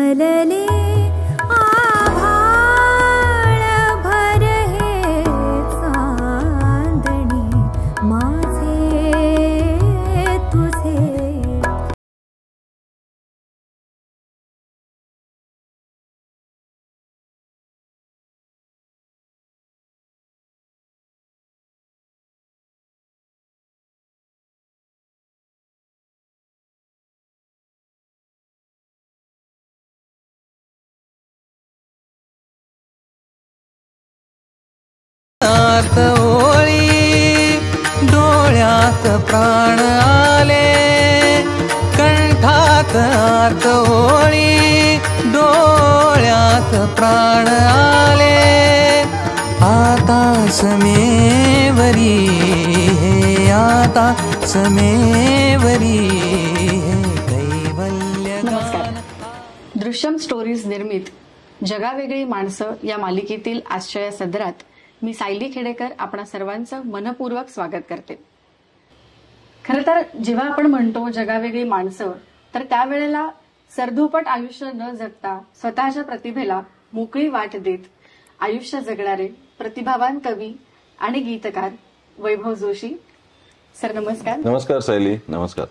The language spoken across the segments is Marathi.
हलले आभाळ भर हे चांदणे माझे तुझे. ओळी डोळ्यात प्राण आले, कंठात आत ओळी डोळ्यात प्राण आले. आता समेवरी हे आता समेवरी हे कैवल्य. नमस्कार. दृश्यम स्टोरीज निर्मित जगावेगळी माणसं या मालिकेतील आजच्या या सदरात मी सायली खेडेकर आपणा सर्वांचं मनपूर्वक स्वागत करते. खरं तर जेव्हा आपण म्हणतो जगावेगळी माणसं, तर त्यावेळेला सरधोपट आयुष्य न जगता स्वतःच्या प्रतिभेला मोकळी वाट देत आयुष्य जगणारे प्रतिभावान कवी आणि गीतकार वैभव जोशी सर, नमस्कार. नमस्कार सायली. नमस्कार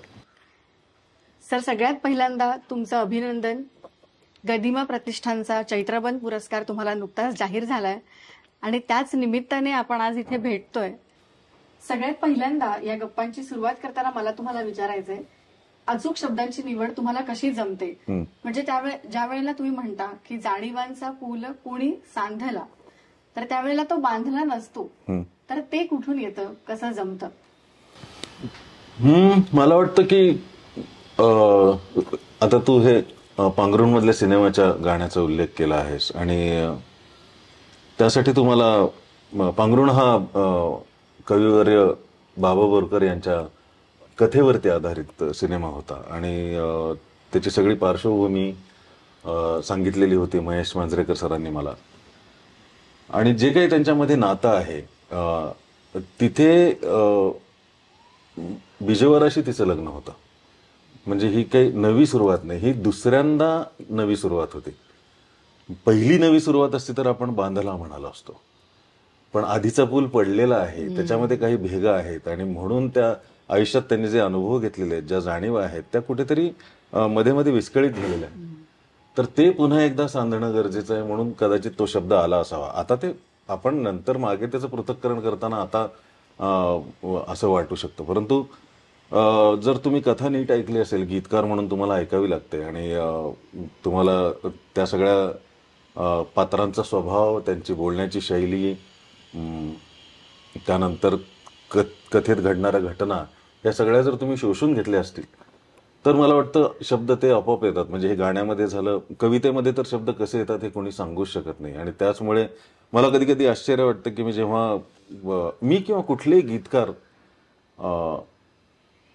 सर. सगळ्यात पहिल्यांदा तुमचं अभिनंदन. गदिमा प्रतिष्ठानचा चैत्रबन पुरस्कार तुम्हाला नुकताच जाहीर झालाय आणि त्याच निमित्ताने आपण आज इथे भेटतोय. सगळ्यात पहिल्यांदा या गप्पांची सुरुवात करताना मला तुम्हाला विचारायचंय, अचूक शब्दांची निवड तुम्हाला कशी जमते? म्हणजे ज्या वेळेला तुम्ही म्हणता की जाणीवांचा पूल कोणी सांधला, तर त्यावेळेला तो बांधला नसतो, तर ते कुठून येतं, कसं जमतं? मला वाटतं की आता तू हे पांघरुण मधल्या सिनेमाच्या गाण्याचा उल्लेख केला आहेस आणि त्यासाठी तुम्हाला पांघरुण हा कविवर्य बाबा बोरकर यांच्या कथेवरती आधारित सिनेमा होता आणि त्याची सगळी पार्श्वभूमी सांगितलेली होती महेश मांजरेकर सरांनी मला. आणि जे काही त्यांच्यामध्ये नातं आहे, तिथे बिजवराशी तिचं लग्न होतं. म्हणजे ही काही नवी सुरुवात नाही, ही दुसऱ्यांदा नवी सुरुवात होती. पहिली नवी सुरुवात असती तर आपण बांधला म्हणालो असतो, पण आधीचा पूल पडलेला आहे, त्याच्यामध्ये काही भेगा आहेत आणि म्हणून त्या आयुष्यात त्यांनी जे अनुभव घेतलेले आहेत, ज्या जाणीवा आहेत, त्या कुठेतरी मध्ये मध्ये विस्कळीत झालेल्या आहेत. तर ते पुन्हा एकदा सांधणं गरजेचं आहे, म्हणून कदाचित तो शब्द आला असावा. आता ते आपण नंतर मागे त्याचं पृथक्करण करताना आता असं वाटू शकतं, परंतु जर तुम्ही कथा नीट ऐकली असेल, गीतकार म्हणून तुम्हाला ऐकावी लागते आणि तुम्हाला त्या सगळ्या पात्रांचा स्वभाव, त्यांची बोलण्याची शैली, त्यानंतर कथेत घडणाऱ्या घटना, या सगळ्या जर तुम्ही शोषून घेतल्या असतील तर मला वाटतं शब्द ते आपोआप येतात. म्हणजे हे गाण्यामध्ये झालं, कवितेमध्ये तर शब्द कसे येतात हे कोणी सांगूच शकत नाही. आणि त्याचमुळे मला कधी कधी आश्चर्य वाटतं की मी जेव्हा मी किंवा कुठलेही गीतकार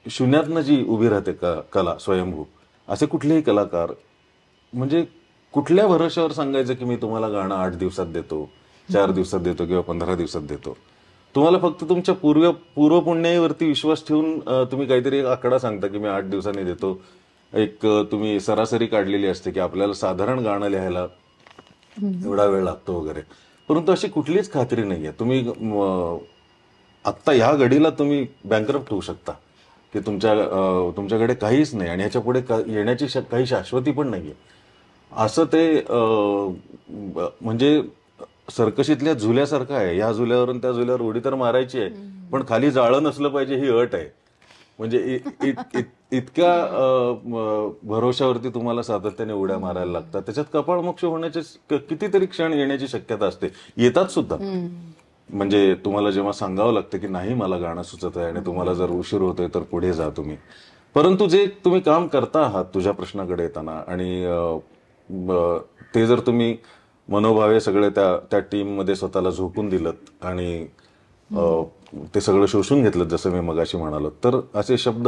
शून्यातनं जी उभी राहते कला स्वयंभू, असे कुठलेही कलाकार म्हणजे कुठल्या भरोश्यावर सांगायचं की मी तुम्हाला गाणं 8 दिवसात देतो, 4 दिवसात देतो किंवा 15 दिवसात देतो. तुम्हाला फक्त तुमच्या पूर्वपुण्याईवरती विश्वास ठेवून तुम्ही काहीतरी एक आकडा सांगता की मी 8 दिवसांनी देतो. एक तुम्ही सरासरी काढलेली असते की आपल्याला साधारण गाणं लिहायला एवढा वेळ लागतो वगैरे, परंतु अशी कुठलीच खात्री नाहीये. तुम्ही आत्ता ह्या घडीला तुम्ही बँकरप्ट होऊ शकता की तुमच्याकडे काहीच नाही आणि ह्याच्या पुढे येण्याची काही शाश्वती पण नाहीये. असं ते म्हणजे सर्कशीतल्या झुल्यासारखं आहे. या झुल्यावरून त्या झुल्यावर उडी तर मारायची आहे, पण खाली जाळं नसलं पाहिजे ही अट आहे. म्हणजे इतक्या भरोशावरती तुम्हाला सातत्याने उड्या मारायला लागतात. त्याच्यात कपाळमोक्ष होण्याचे कितीतरी क्षण येण्याची शक्यता असते, येतात सुद्धा. म्हणजे तुम्हाला जेव्हा सांगावं लागतं की नाही मला गाणं सुचत आहे आणि तुम्हाला जर उशीर होतोय तर पुढे जा तुम्ही, परंतु जे तुम्ही काम करता आहात तुझ्या प्रश्नाकडे येताना आणि ते जर तुम्ही मनोभावे सगळे त्या टीम मध्ये स्वतःला झोकून दिलत आणि ते सगळं शोषून घेतलं जसं मी मगाशी म्हणालो, तर असे शब्द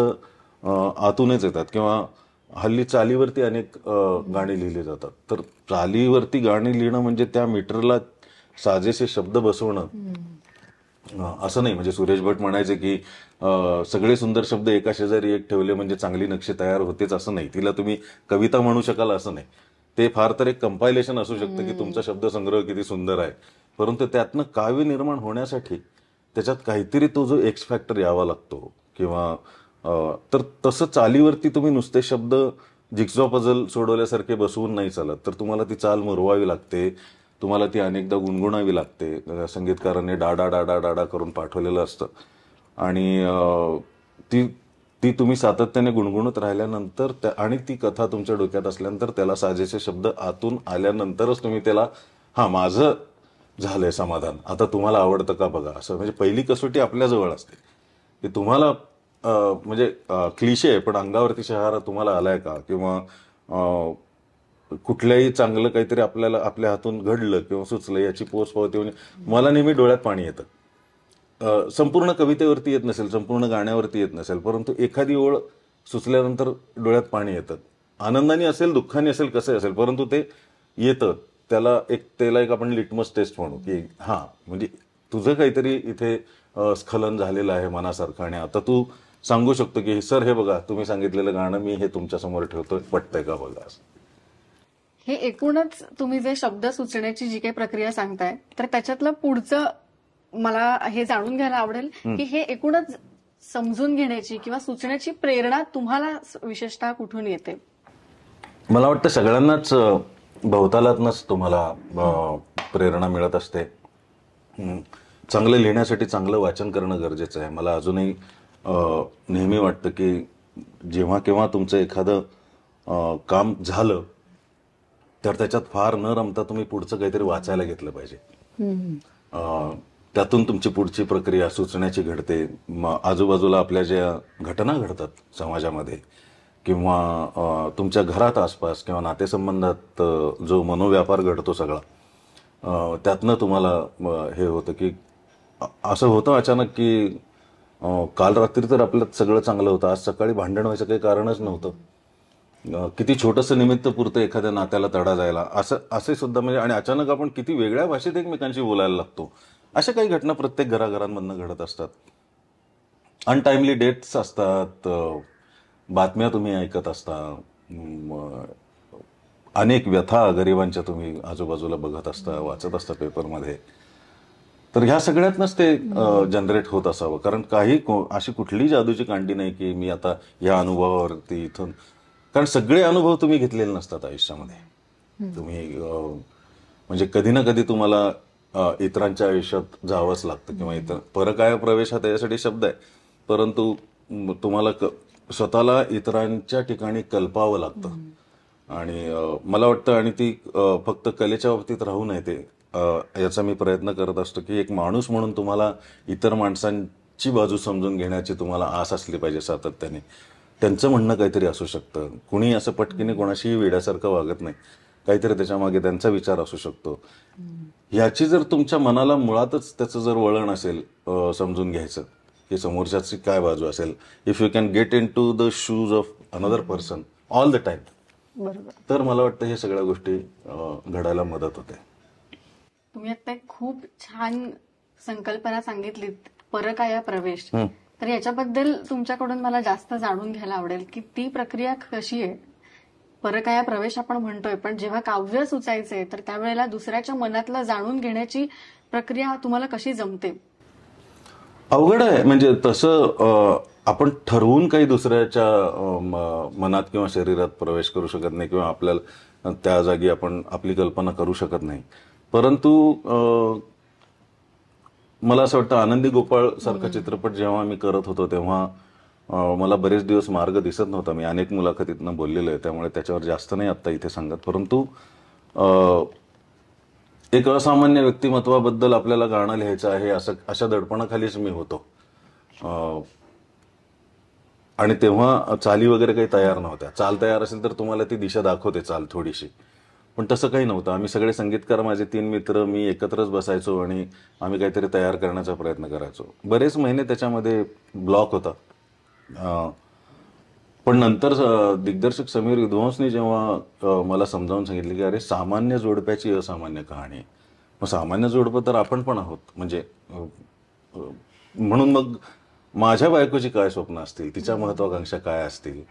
आतूनच येतात. किंवा हल्ली चालीवरती अनेक गाणी लिहिली जातात, तर चालीवरती गाणी लिहिणं म्हणजे त्या मीटरला साजेसे शब्द बसवणं असं नाही. म्हणजे सुरेश भट म्हणायचे की सगळे सुंदर शब्द एका शेजारी एक ठेवले म्हणजे चांगली नक्षी तयार होतेच असं नाही. तिला तुम्ही कविता म्हणू शकाल असं नाही. ते फार तर एक कंपायलेशन असू शकतं की तुमचा शब्दसंग्रह किती सुंदर आहे, परंतु त्यातनं काव्य निर्माण होण्यासाठी त्याच्यात काहीतरी तो जो एक्स फॅक्टर यावा लागतो किंवा तर तसं चालीवरती तुम्ही नुसते शब्द जिक्सॉ पझल सोडवल्यासारखे बसवून नाही चालत, तर तुम्हाला ती चाल मुरवावी लागते, तुम्हाला ती अनेकदा गुणगुणावी लागते. संगीतकारांनी डाडा डाडा डाडा करून पाठवलेलं असतं आणि ती तुम्ही सातत्याने गुणगुणत राहिल्यानंतर आणि ती कथा तुमच्या डोक्यात असल्यानंतर त्याला साजेसे शब्द आतून आल्यानंतरच तुम्ही त्याला हा माझं झालंय समाधान, आता तुम्हाला आवडतं का बघा, असं म्हणजे पहिली कसोटी आपल्याजवळ असते की तुम्हाला म्हणजे क्लिशे आहे पण अंगावरती शहारा तुम्हाला आलाय का, किंवा कुठल्याही चांगलं काहीतरी आपल्याला आपल्या हातून घडलं किंवा सुचलं याची पोचपावती म्हणजे मला नेहमी डोळ्यात पाणी येतं. संपूर्ण कवितेवरती येत नसेल, संपूर्ण गाण्यावरती येत नसेल, परंतु एखादी ओळ सुचल्यानंतर डोळ्यात पाणी येतं. आनंदाने असेल, दुःखाने असेल, कसं असेल, परंतु ते येतं. त्याला एक आपण लिटमस टेस्ट म्हणू की हा म्हणजे तुझं काहीतरी इथे स्खलन झालेलं आहे मनासारखं आणि आता तू सांगू शकतो की सर हे बघा तुम्ही सांगितलेलं गाणं मी हे तुमच्या समोर ठेवतोय, पटतंय का बघा. हे एकूणच तुम्ही जे शब्द सुचण्याची जी काही प्रक्रिया सांगताय तर त्याच्यातलं पुढचं मला हे जाणून घ्यायला आवडेल की हे एकूणच समजून घेण्याची किंवा सुचण्याची प्रेरणा तुम्हाला विशेषतः कुठून येते? मला वाटतं सगळ्यांनाच भवतालातनच तुम्हाला प्रेरणा मिळत असते. चांगलं लिहिण्यासाठी चांगलं वाचन करणं गरजेचं आहे. मला अजूनही नेहमी वाटतं की जेव्हा केव्हा तुमचं एखादं काम झालं तर त्याच्यात फार न रमता तुम्ही पुढचं काहीतरी वाचायला घेतलं पाहिजे. त्यातून तुमची पुढची प्रक्रिया सुचण्याची घडते. आजूबाजूला आपल्या ज्या घटना घडतात समाजामध्ये किंवा तुमच्या घरात आसपास किंवा नातेसंबंधात जो मनोव्यापार घडतो सगळा, त्यातनं तुम्हाला हे होतं की असं होतं अचानक की काल रात्री तर आपलं सगळं चांगलं होतं, आज सकाळी भांडण व्हायचं काही कारणच नव्हतं. किती छोटंसं निमित्त पुरतं एखाद्या नात्याला तडा जायला, असे सुद्धा म्हणजे आणि अचानक आपण किती वेगळ्या भाषेत एकमेकांशी बोलायला लागतो. अशा काही घटना प्रत्येक घराघरांमधनं घडत असतात. अनटाइमली डेथ्स असतात, बातम्या तुम्ही ऐकत असता, अनेक व्यथा गरिबांच्या तुम्ही आजूबाजूला बघत असता, वाचत असता पेपरमध्ये. तर ह्या सगळ्यातनंच ते जनरेट होत असावं, कारण काही अशी कुठली जादूची कांडी नाही की मी आता या अनुभवावरती इथून, कारण सगळे अनुभव तुम्ही घेतलेले नसतात आयुष्यामध्ये. तुम्ही म्हणजे कधी ना कधी तुम्हाला इतरांच्या आयुष्यात जावंच लागतं किंवा इतर परकाया प्रवेश हा त्याच्यासाठी शब्द आहे, परंतु तुम्हाला स्वतःला इतरांच्या ठिकाणी कल्पावं लागतं. आणि मला वाटतं आणि ती फक्त कलेच्या बाबतीत राहू नये, ते याचा मी प्रयत्न करत असतो की एक माणूस म्हणून तुम्हाला इतर माणसांची बाजू समजून घेण्याची तुम्हाला आस असली पाहिजे सातत्याने. त्यांचं म्हणणं काहीतरी असू शकतं, कुणी असं पटकीने कोणाशीही वेड्यासारखं वागत नाही, काहीतरी त्याच्या मागे त्यांचा विचार असू शकतो. ह्याची जर तुमच्या मनाला मुळातच त्याचं जर वळण असेल समजून घ्यायचं की समोरच्याची काय बाजू असेल, if you can get into the shoes of another person all the time, तर मला वाटतं हे सगळ्या गोष्टी घडायला मदत होते. तुम्ही आता एक खूप छान संकल्पना सांगितलीत, परकाया प्रवेश. तर याच्याबद्दल तुमच्याकडून मला जास्त जाणून घ्यायला आवडेल की ती प्रक्रिया कशी आहे. परकाया प्रवेश आपण म्हणतोय, पण जेव्हा काव्य सुचायचंय तर त्यावेळेला दुसऱ्याच्या मनातलं जाणून घेण्याची प्रक्रिया तुम्हाला कशी जमते? अवघड आहे. म्हणजे तसं आपण ठरवून काही दुसऱ्याच्या मनात किंवा शरीरात प्रवेश करू शकत नाही किंवा आपल्याला त्या जागी आपण आपली कल्पना करू शकत नाही. परंतु मला असं वाटतं आनंदी गोपाळ सारखा चित्रपट जेव्हा मी करत होतो तेव्हा मला बरेच दिवस मार्ग दिसत नव्हता. मी अनेक मुलाखतीतनं बोललेलो आहे, त्यामुळे त्याच्यावर जास्त नाही आता इथे सांगत. परंतु एक असामान्य व्यक्तिमत्वाबद्दल आपल्याला गाणं लिहायचं आहे अशा दडपणाखालीच मी होतो. आणि तेव्हा चाली वगैरे काही तयार नव्हत्या. चाल तयार असेल तर तुम्हाला ती दिशा दाखवते चाल थोडीशी, पण तसं काही नव्हतं. आम्ही सगळे संगीतकार, माझे 3 मित्र, मी एकत्रच बसायचो आणि आम्ही काहीतरी तयार करण्याचा प्रयत्न करायचो. बरेच महिने त्याच्यामध्ये ब्लॉक होता. पण नंतर दिग्दर्शक समीर विद्वांसनी जेव्हा मला समजावून सांगितलं की अरे सामान्य जोडप्याची असामान्य कहाणी, मग सामान्य जोडपं तर आपण पण आहोत, म्हणजे म्हणून मग माझ्या बायकोची काय स्वप्न असतील, तिच्या महत्वाकांक्षा काय असतील,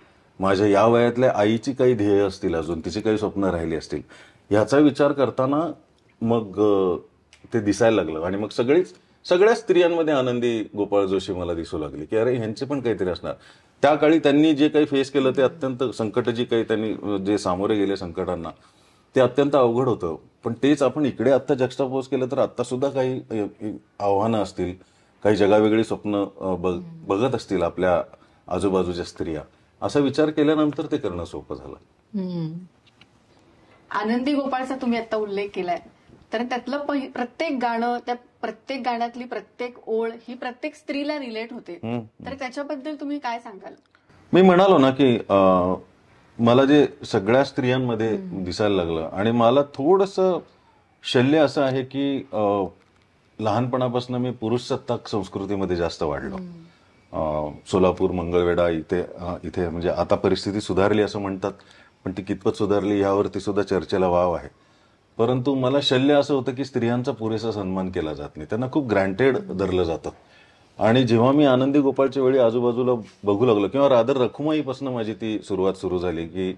माझ्या या वयातल्या आईची काही ध्येय असतील, अजून तिची काही स्वप्न राहिली असतील, ह्याचा विचार करताना मग ते दिसायला लागलं. आणि मग सगळ्या स्त्रियांमध्ये आनंदी गोपाळ जोशी मला दिसू लागली, की अरे ह्यांचे पण काहीतरी असणार. त्या काळी त्यांनी जे काही फेस केलं ते अत्यंत संकट, जी काही त्यांनी जे सामोरे गेले संकटांना, ते अत्यंत अवघड होतं. पण तेच आपण इकडे आत्ता जक्स्टापोज केलं तर आत्ता सुद्धा काही आव्हानं असतील, काही जगावेगळी स्वप्न बघत असतील आपल्या आजूबाजूच्या स्त्रिया, असा विचार केल्यानंतर ते करणं सोपं झालं. आनंदी गोपाळचा तुम्ही आता उल्लेख केलाय, तर त्यातलं प्रत्येक गाणं, त्या प्रत्येक गाण्यातली प्रत्येक ओळ ही प्रत्येक स्त्रीला रिलेट होते. तर त्याच्याबद्दल तुम्ही काय सांगाल? मी म्हणालो ना की मला जे सगळ्या स्त्रियांमध्ये दिसायला लागलं, आणि मला थोडंसं शल्य असं आहे की लहानपणापासून मी पुरुष सत्ताक संस्कृतीमध्ये जास्त वाढलो. सोलापूर, मंगळवेढा इथे म्हणजे आता परिस्थिती सुधारली असं म्हणतात, पण ती कितपत सुधारली यावरती सुद्धा चर्चेला वाव आहे. परंतु मला शल्य असं होतं की स्त्रियांचा पुरेसा सन्मान केला जात नाही, त्यांना खूप ग्रँटेड धरलं जातं. आणि जेव्हा मी आनंदी गोपाळच्या वेळी आजूबाजूला बघू लागलो, किंवा रादर रखुमाईपासून माझी ती सुरुवात सुरू झाली की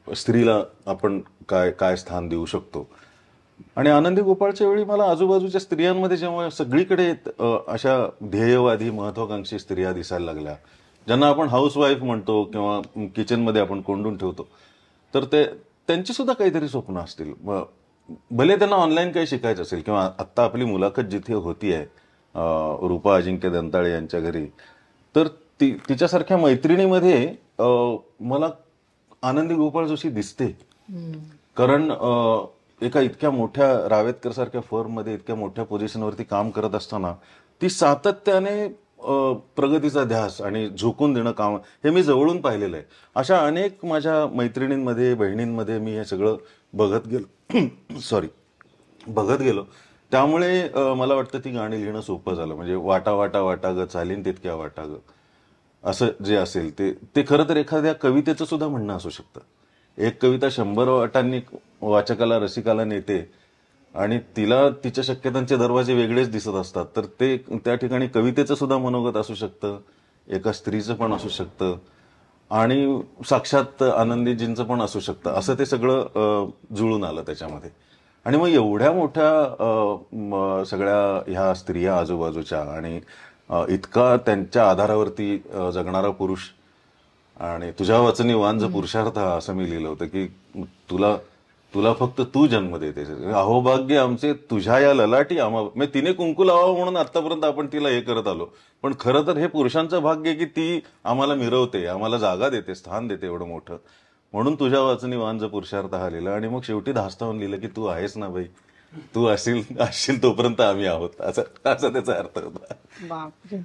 स्त्रीला आपण काय स्थान देऊ शकतो. आणि आनंदी गोपाळच्या वेळी मला आजूबाजूच्या स्त्रियांमध्ये जेव्हा सगळीकडे अशा ध्येयवादी महत्वाकांक्षी स्त्रिया दिसायला लागल्या, ज्यांना आपण हाऊसवाईफ म्हणतो किंवा किचनमध्ये आपण कोंडून ठेवतो, तर त्यांची सुद्धा काहीतरी स्वप्न असतील. भले त्यांना ऑनलाईन काही शिकायचं असेल, किंवा आत्ता आपली मुलाखत जिथे होतीये रूपा अजिंक्य दंताळे यांच्या घरी, तर तिच्यासारख्या मैत्रिणीमध्ये मला आनंदी गोपाळ जोशी दिसते. कारण एका इतक्या मोठ्या रावेतकर सारख्या फर्ममध्ये इतक्या मोठ्या पोझिशनवरती काम करत असताना ती सातत्याने प्रगतीचा ध्यास आणि झोकून देणं काम, हे मी जवळून पाहिलेलं आहे. अशा अनेक माझ्या मैत्रिणींमध्ये, बहिणींमध्ये मी हे सगळं बघत गेलो. त्यामुळे मला वाटतं ती गाणी लिहिणं सोपं झालं. म्हणजे वाटा वाटा वाटा ग चालीन तितक्या वाटा ग, असं जे असेल ते खरं तर एखाद्या कवितेचं सुद्धा म्हणणं असू शकतं. एक कविता 100 वाटांनी वाचकाला, रसिकाला नेते, आणि तिला तिच्या शक्यतांचे दरवाजे वेगळेच दिसत असतात, तर ते त्या ठिकाणी कवितेचं सुद्धा मनोगत असू शकतं, एका स्त्रीचं पण असू शकतं, आणि साक्षात आनंदीजींचं पण असू शकतं. असं ते सगळं जुळून आलं त्याच्यामध्ये. आणि मग एवढ्या मोठ्या सगळ्या ह्या स्त्रिया आजूबाजूच्या, आणि इतका त्यांच्या आधारावरती जगणारा पुरुष, आणि तुझ्या वचनी वांझ पुरुषार्थ हा, असं मी लिहिलं होतं की तुला फक्त तू जन्म देते, अहोभाग्य आमचे तुझ्या या ललाटी म्हणजे तिने कुंकू लावावं म्हणून आतापर्यंत आपण तिला हे करत आलो, पण खरं तर हे पुरुषांचं भाग्य की ती आम्हाला मिरवते, आम्हाला जागा देते, स्थान देते एवढं मोठं, म्हणून तुझ्या वाचनी वांझ पुरुषार्थ हा लिहिला. आणि मग शेवटी धास्तावून लिहिलं की तू आहेस ना बाई, तू असशील तोपर्यंत आम्ही आहोत, असा त्याचा अर्थ होता.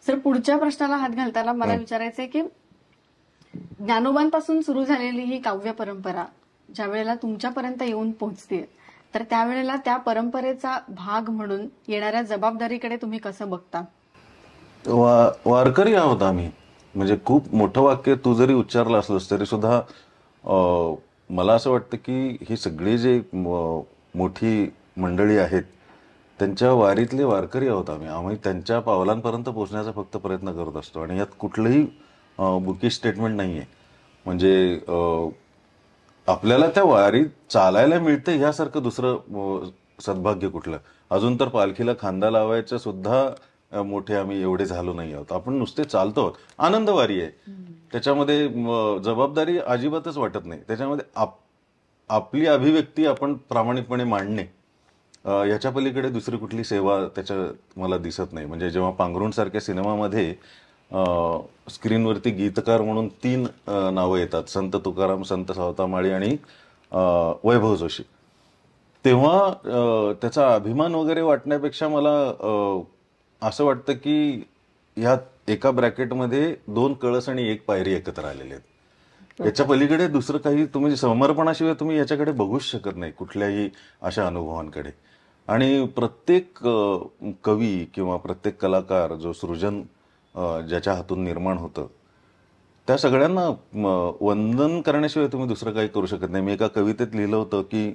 सर, पुढच्या प्रश्नाला हात घालताना मला विचारायचंय की ज्ञानोबांपासून सुरू झालेली ही काव्य परंपरा ज्या वेळेला तुमच्यापर्यंत येऊन पोहोचते, तर त्यावेळेला त्या परंपरेचा भाग म्हणून येणाऱ्या जबाबदारीकडे तुम्ही कसं बघता? वारकरी आहोत आम्ही. म्हणजे खूप मोठं वाक्य तू जरी उच्चारलं असलंस तरी सुद्धा मला असं वाटतं की ही सगळी जे मोठी मंडळी आहेत त्यांच्या वारीतले वारकरी आहोत आम्ही त्यांच्या पावलांपर्यंत पोहोचण्याचा फक्त प्रयत्न करत असतो. आणि यात कुठलंही बुकिश स्टेटमेंट नाहीये. म्हणजे आपल्याला त्या वारीत चालायला मिळतं यासारखं दुसरं सद्भाग्य कुठलं. अजून तर पालखीला खांदा लावायचं सुद्धा मोठे आम्ही एवढे झालो नाही आहोत. आपण नुसते चालतो आहोत. आनंदवारी आहे, त्याच्यामध्ये जबाबदारी अजिबातच वाटत नाही. त्याच्यामध्ये आपली अभिव्यक्ती आपण प्रामाणिकपणे मांडणे, याच्या पलीकडे दुसरी कुठली सेवा त्याच्या मला दिसत नाही. म्हणजे जेव्हा पांघरुण सारख्या सिनेमामध्ये स्क्रीनवरती गीतकार म्हणून 3 नावं येतात, संत तुकाराम, संत सावतामाळी आणि वैभव जोशी, तेव्हा त्याचा अभिमान वगैरे वाटण्यापेक्षा मला असं वाटतं की ह्यात एका ब्रॅकेटमध्ये 2 कळस आणि 1 पायरी एकत्र आलेले आहेत. याच्या पलीकडे दुसरं काही तुम्ही समर्पणाशिवाय तुम्ही याच्याकडे बघूच शकत नाही कुठल्याही अशा अनुभवांकडे. आणि प्रत्येक कवी किंवा प्रत्येक कलाकार जो सृजन ज्याच्या हातून निर्माण होतं त्या सगळ्यांना वंदन करण्याशिवाय तुम्ही दुसरं काही करू शकत नाही. मी एका कवितेत लिहिलं होतं की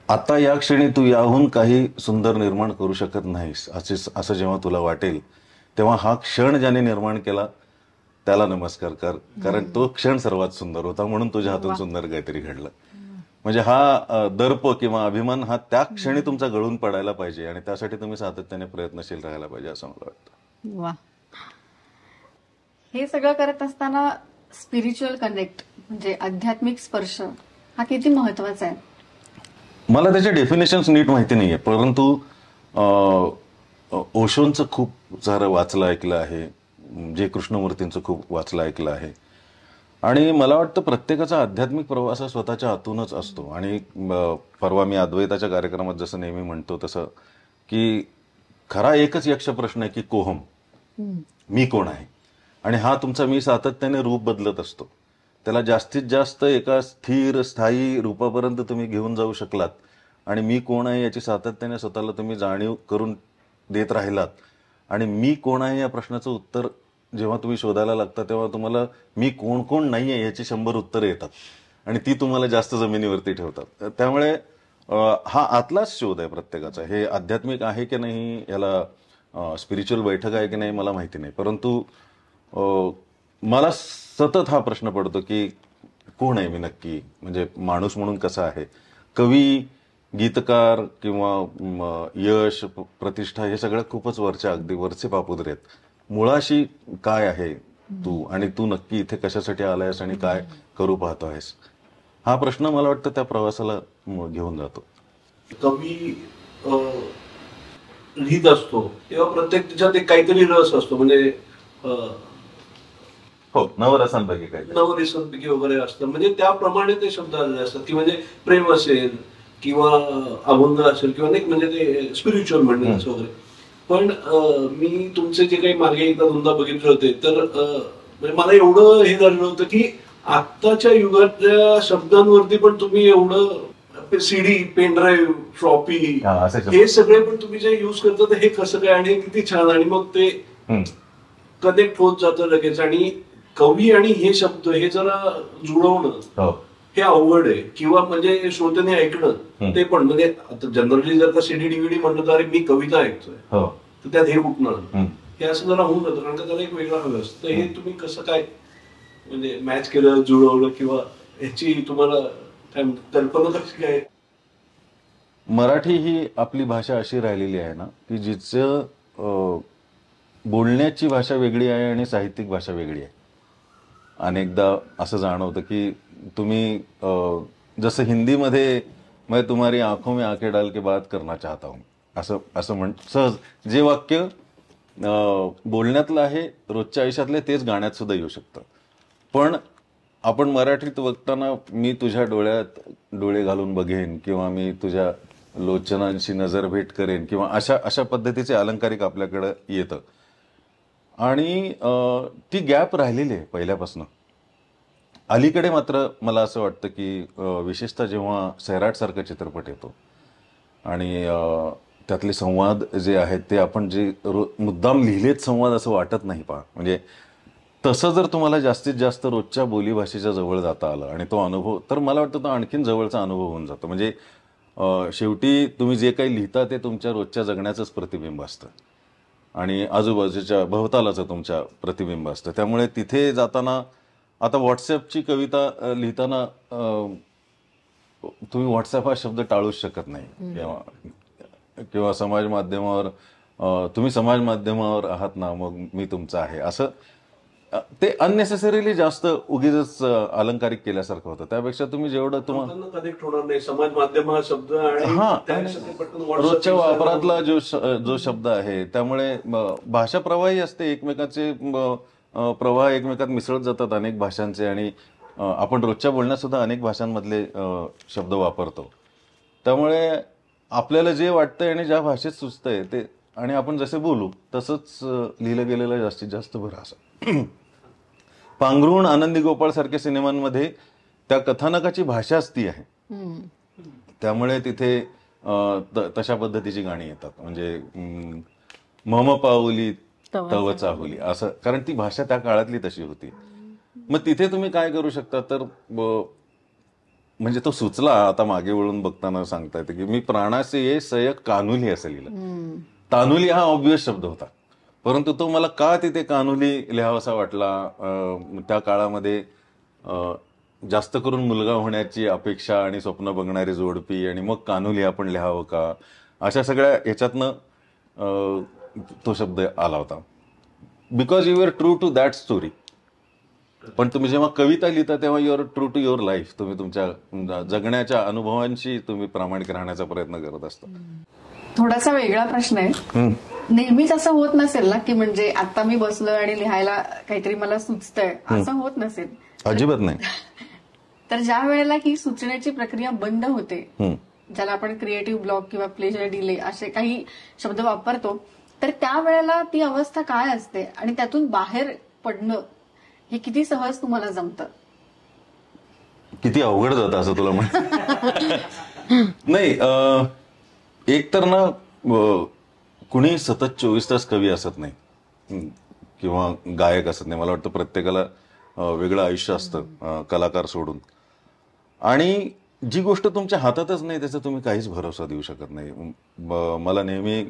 आता या क्षणी तू याहून काही सुंदर निर्माण करू शकत नाहीस असं जेव्हा तुला वाटेल, तेव्हा हा क्षण ज्याने निर्माण केला त्याला नमस्कार कर, कारण तो क्षण सर्वात सुंदर होता, म्हणून तुझ्या हातून सुंदर काहीतरी घडलं. म्हणजे हा दर्प किंवा अभिमान हा त्या क्षणी तुमचा गळून पडायला पाहिजे, आणि त्यासाठी तुम्ही सातत्याने प्रयत्नशील राहायला पाहिजे असं मला वाटतं. वा. हे सगळं करत असताना स्पिरिच्युअल कनेक्ट म्हणजे आध्यात्मिक स्पर्श हा किती महत्वाचा आहे? मला त्याचे डेफिनेशन्स नीट माहिती नाहीये, परंतु ओशोंचं खूप सारं वाचलं ऐकलं आहे, जे कृष्णमूर्तींचं खूप वाचलं ऐकलं आहे, आणि मला वाटतं प्रत्येकाचा आध्यात्मिक प्रवास हा स्वतःच्या आतूनच असतो. आणि परवा मी अद्वैताच्या कार्यक्रमात जसं नेहमी म्हणतो तसं की खरा एकच यक्ष प्रश्न आहे की कोहम, मी कोण आहे. आणि हा तुमचा मी सातत्याने रूप बदलत असतो. त्याला जास्तीत जास्त एका स्थिर स्थायी रूपापर्यंत तुम्ही घेऊन जाऊ शकलात आणि मी कोण आहे याची सातत्याने स्वतःला तुम्ही जाणीव करून देत राहिलात, आणि मी कोण आहे या प्रश्नाचं उत्तर जेव्हा तुम्ही शोधायला लागता तेव्हा तुम्हाला मी कोण कोण नाही आहे याची 100 उत्तरं येतात, आणि ती तुम्हाला जास्त जमिनीवरती ठेवतात. त्यामुळे हा आतलाच शोध आहे प्रत्येकाचा. हे आध्यात्मिक आहे की नाही, याला स्पिरिच्युअल बैठक आहे की नाही मला माहिती नाही, परंतु मला सतत हा प्रश्न पडतो की कोण आहे मी नक्की, म्हणजे माणूस म्हणून कसा आहे. कवी, गीतकार किंवा यश प्रतिष्ठा हे सगळं खूपच वरच्या अगदी वरचे पापुद्रे आहेत. मुळाशी काय आहे तू, आणि तू नक्की इथे कशासाठी आलायस आणि काय करू पाहतो आहेस, हा प्रश्न मला वाटतं त्या प्रवासाला घेऊन जातो. कवी लिहित असतो तेव्हा प्रत्येक त्याच्यात एक काहीतरी रस असतो, म्हणजे हो नवरसांपैकी काय नवरसांपैकी वगैरे असतं, म्हणजे त्याप्रमाणे ते शब्द आलेले असतात की म्हणजे प्रेम असेल किंवा अभंग असेल किंवा नाही, म्हणजे ते स्पिरिच्युअल म्हणण्याचं वगैरे. पण मी तुमचे जे काही मागे एकदा दोनदा बघितले होते तर म्हणजे मला एवढं हे झालं होतं की आत्ताच्या युगातल्या शब्दांवरती पण तुम्ही एवढं सीडी, पेनड्राईव्ह, फ्लॉपी हे सगळे पण तुम्ही जे युज करता हे कसं काय आणि किती छान, आणि मग ते कनेक्ट होत जातं लगेच. आणि कवी आणि हे शब्द हे जरा जुळवणं हे अवघड आहे, किंवा म्हणजे श्रोत्याने ऐकणं ते पण. म्हणजे आता जनरली जर का सीडी डीव्हीडी म्हणलं तर अरे मी कविता ऐकतोय तर त्यात हे कुठनं हे असं जरा होऊन जातं, कारण का त्याला एक वेगळा हवं असतं. हे तुम्ही कसं काय म्हणजे मॅच केलं, जुळवलं, किंवा ह्याची तुम्हाला कल्पना कशी काय? मराठी ही आपली भाषा अशी राहिलेली आहे ना की जिचं बोलण्याची भाषा वेगळी आहे आणि साहित्यिक भाषा वेगळी आहे. अनेकदा असं जाणवतं की तुम्ही जसं हिंदीमध्ये मैं तुम्हारी आंखों में आंखें डाल के बात करना चाहता हूं असं म्हण सहज जे वाक्य बोलण्यातलं आहे रोजच्या आयुष्यातले तेच गाण्यात सुद्धा येऊ शकतं. पण आपण मराठीत बघताना मी तुझ्या डोळ्यात डोळे घालून बघेन किंवा मी तुझ्या लोचनांशी नजर भेट करेन किंवा अशा पद्धतीचे अलंकारिक आपल्याकडं येतं. आणि ती गॅप राहिलेली आहे पहिल्यापासून. अलीकडे मात्र मला असं वाटतं की विशेषतः जेव्हा सैराटसारखा चित्रपट येतो आणि त्यातले संवाद जे आहेत ते आपण जे मुद्दाम लिहिलेत संवाद असं वाटत नाही पहा. म्हणजे तसं जर तुम्हाला जास्तीत जास्त रोजच्या बोलीभाषेच्या जवळ जाता आलं आणि तो अनुभव, तर मला वाटतं तो आणखीन जवळचा अनुभव होऊन जातो. म्हणजे शेवटी तुम्ही जे काही लिहिता ते तुमच्या रोजच्या जगण्याचंच प्रतिबिंब असतं आणि आजूबाजूच्या भवतालाचं तुमच्या प्रतिबिंब असतं. त्यामुळे तिथे जाताना आता व्हॉट्सॲपची कविता लिहिताना तुम्ही व्हॉट्सॲप हा शब्द टाळूच शकत नाही किंवा समाज माध्यमावर तुम्ही समाज माध्यमावर आहात ना मग मी तुमचा आहे असं ते अननेसेसरीली जास्त उगीच अलंकारिक केल्यासारखं होतं. त्यापेक्षा तुम्ही जेवढं तुम्हाला कनेक्ट होणार नाही समाज माध्यम हा शब्द रोजच्या वापरातला जो शब्द आहे त्यामुळे भाषा प्रवाही असते. एकमेकांचे प्रवाह एकमेकात मिसळत जातात अनेक भाषांचे आणि आपण रोजच्या बोलण्यात सुद्धा अनेक भाषांमधले शब्द वापरतो. त्यामुळे आपल्याला जे वाटतंय आणि ज्या भाषेत सुचतंय ते आणि आपण जसे बोलू तसंच लिहिलं गेलेलं जास्तीत जास्त बरं असं. पांघरुण, आनंदी गोपाळ सारख्या सिनेमांमध्ये त्या कथानकाची भाषाच ती आहे. त्यामुळे तिथे तशा पद्धतीची गाणी येतात. म्हणजे मम पाऊली तव चाहुली असं, कारण ती भाषा त्या काळातली तशी होती. मग तिथे तुम्ही काय करू शकता तर म्हणजे तो सुचला आता मागे वळून बघताना सांगता येते की मी प्राणासे ये सयक कान्हुली असं लिहिलं. तान्हुली हा ऑब्वियस शब्द होता, परंतु तो मला का तिथे कान्हुली लिहावासा वाटला, त्या काळामध्ये जास्त करून मुलगा होण्याची अपेक्षा आणि स्वप्न बघणारी जोडपी आणि मग कान्हुली आपण लिहावं का, अशा सगळ्या ह्याच्यातनं तो शब्द आला होता. Because you are true to that story. पण तुम्ही जेव्हा कविता लिहिता तेव्हा you are true to your life. तुम्ही तुमच्या जगण्याच्या अनुभवांशी तुम्ही प्रामाणिक राहण्याचा प्रयत्न करत असता. थोडासा वेगळा प्रश्न आहे. नेहमीच असं होत नसेल ना की म्हणजे आता मी बसलोय आणि लिहायला काहीतरी मला सुचतंय, असं होत नसेल? अजिबात नाही. तर ज्या वेळेला ही सुचण्याची प्रक्रिया बंद होते, ज्याला आपण क्रिएटिव्ह ब्लॉक किंवा प्लेजर डिले असे काही शब्द वापरतो, तर त्यावेळेला ती अवस्था काय असते आणि त्यातून बाहेर पडणं हे किती सहज तुम्हाला जमतं? किती अवघड जातं असं तुला म्हणत नाही. एक तर ना कुणी सतत 24 तास कवी असत नाही किंवा गायक असत नाही. मला वाटतं प्रत्येकाला वेगळं आयुष्य असतं कलाकार सोडून. आणि जी गोष्ट तुमच्या हातातच नाही त्याचा तुम्ही काहीच भरोसा देऊ शकत नाही. मला नेहमी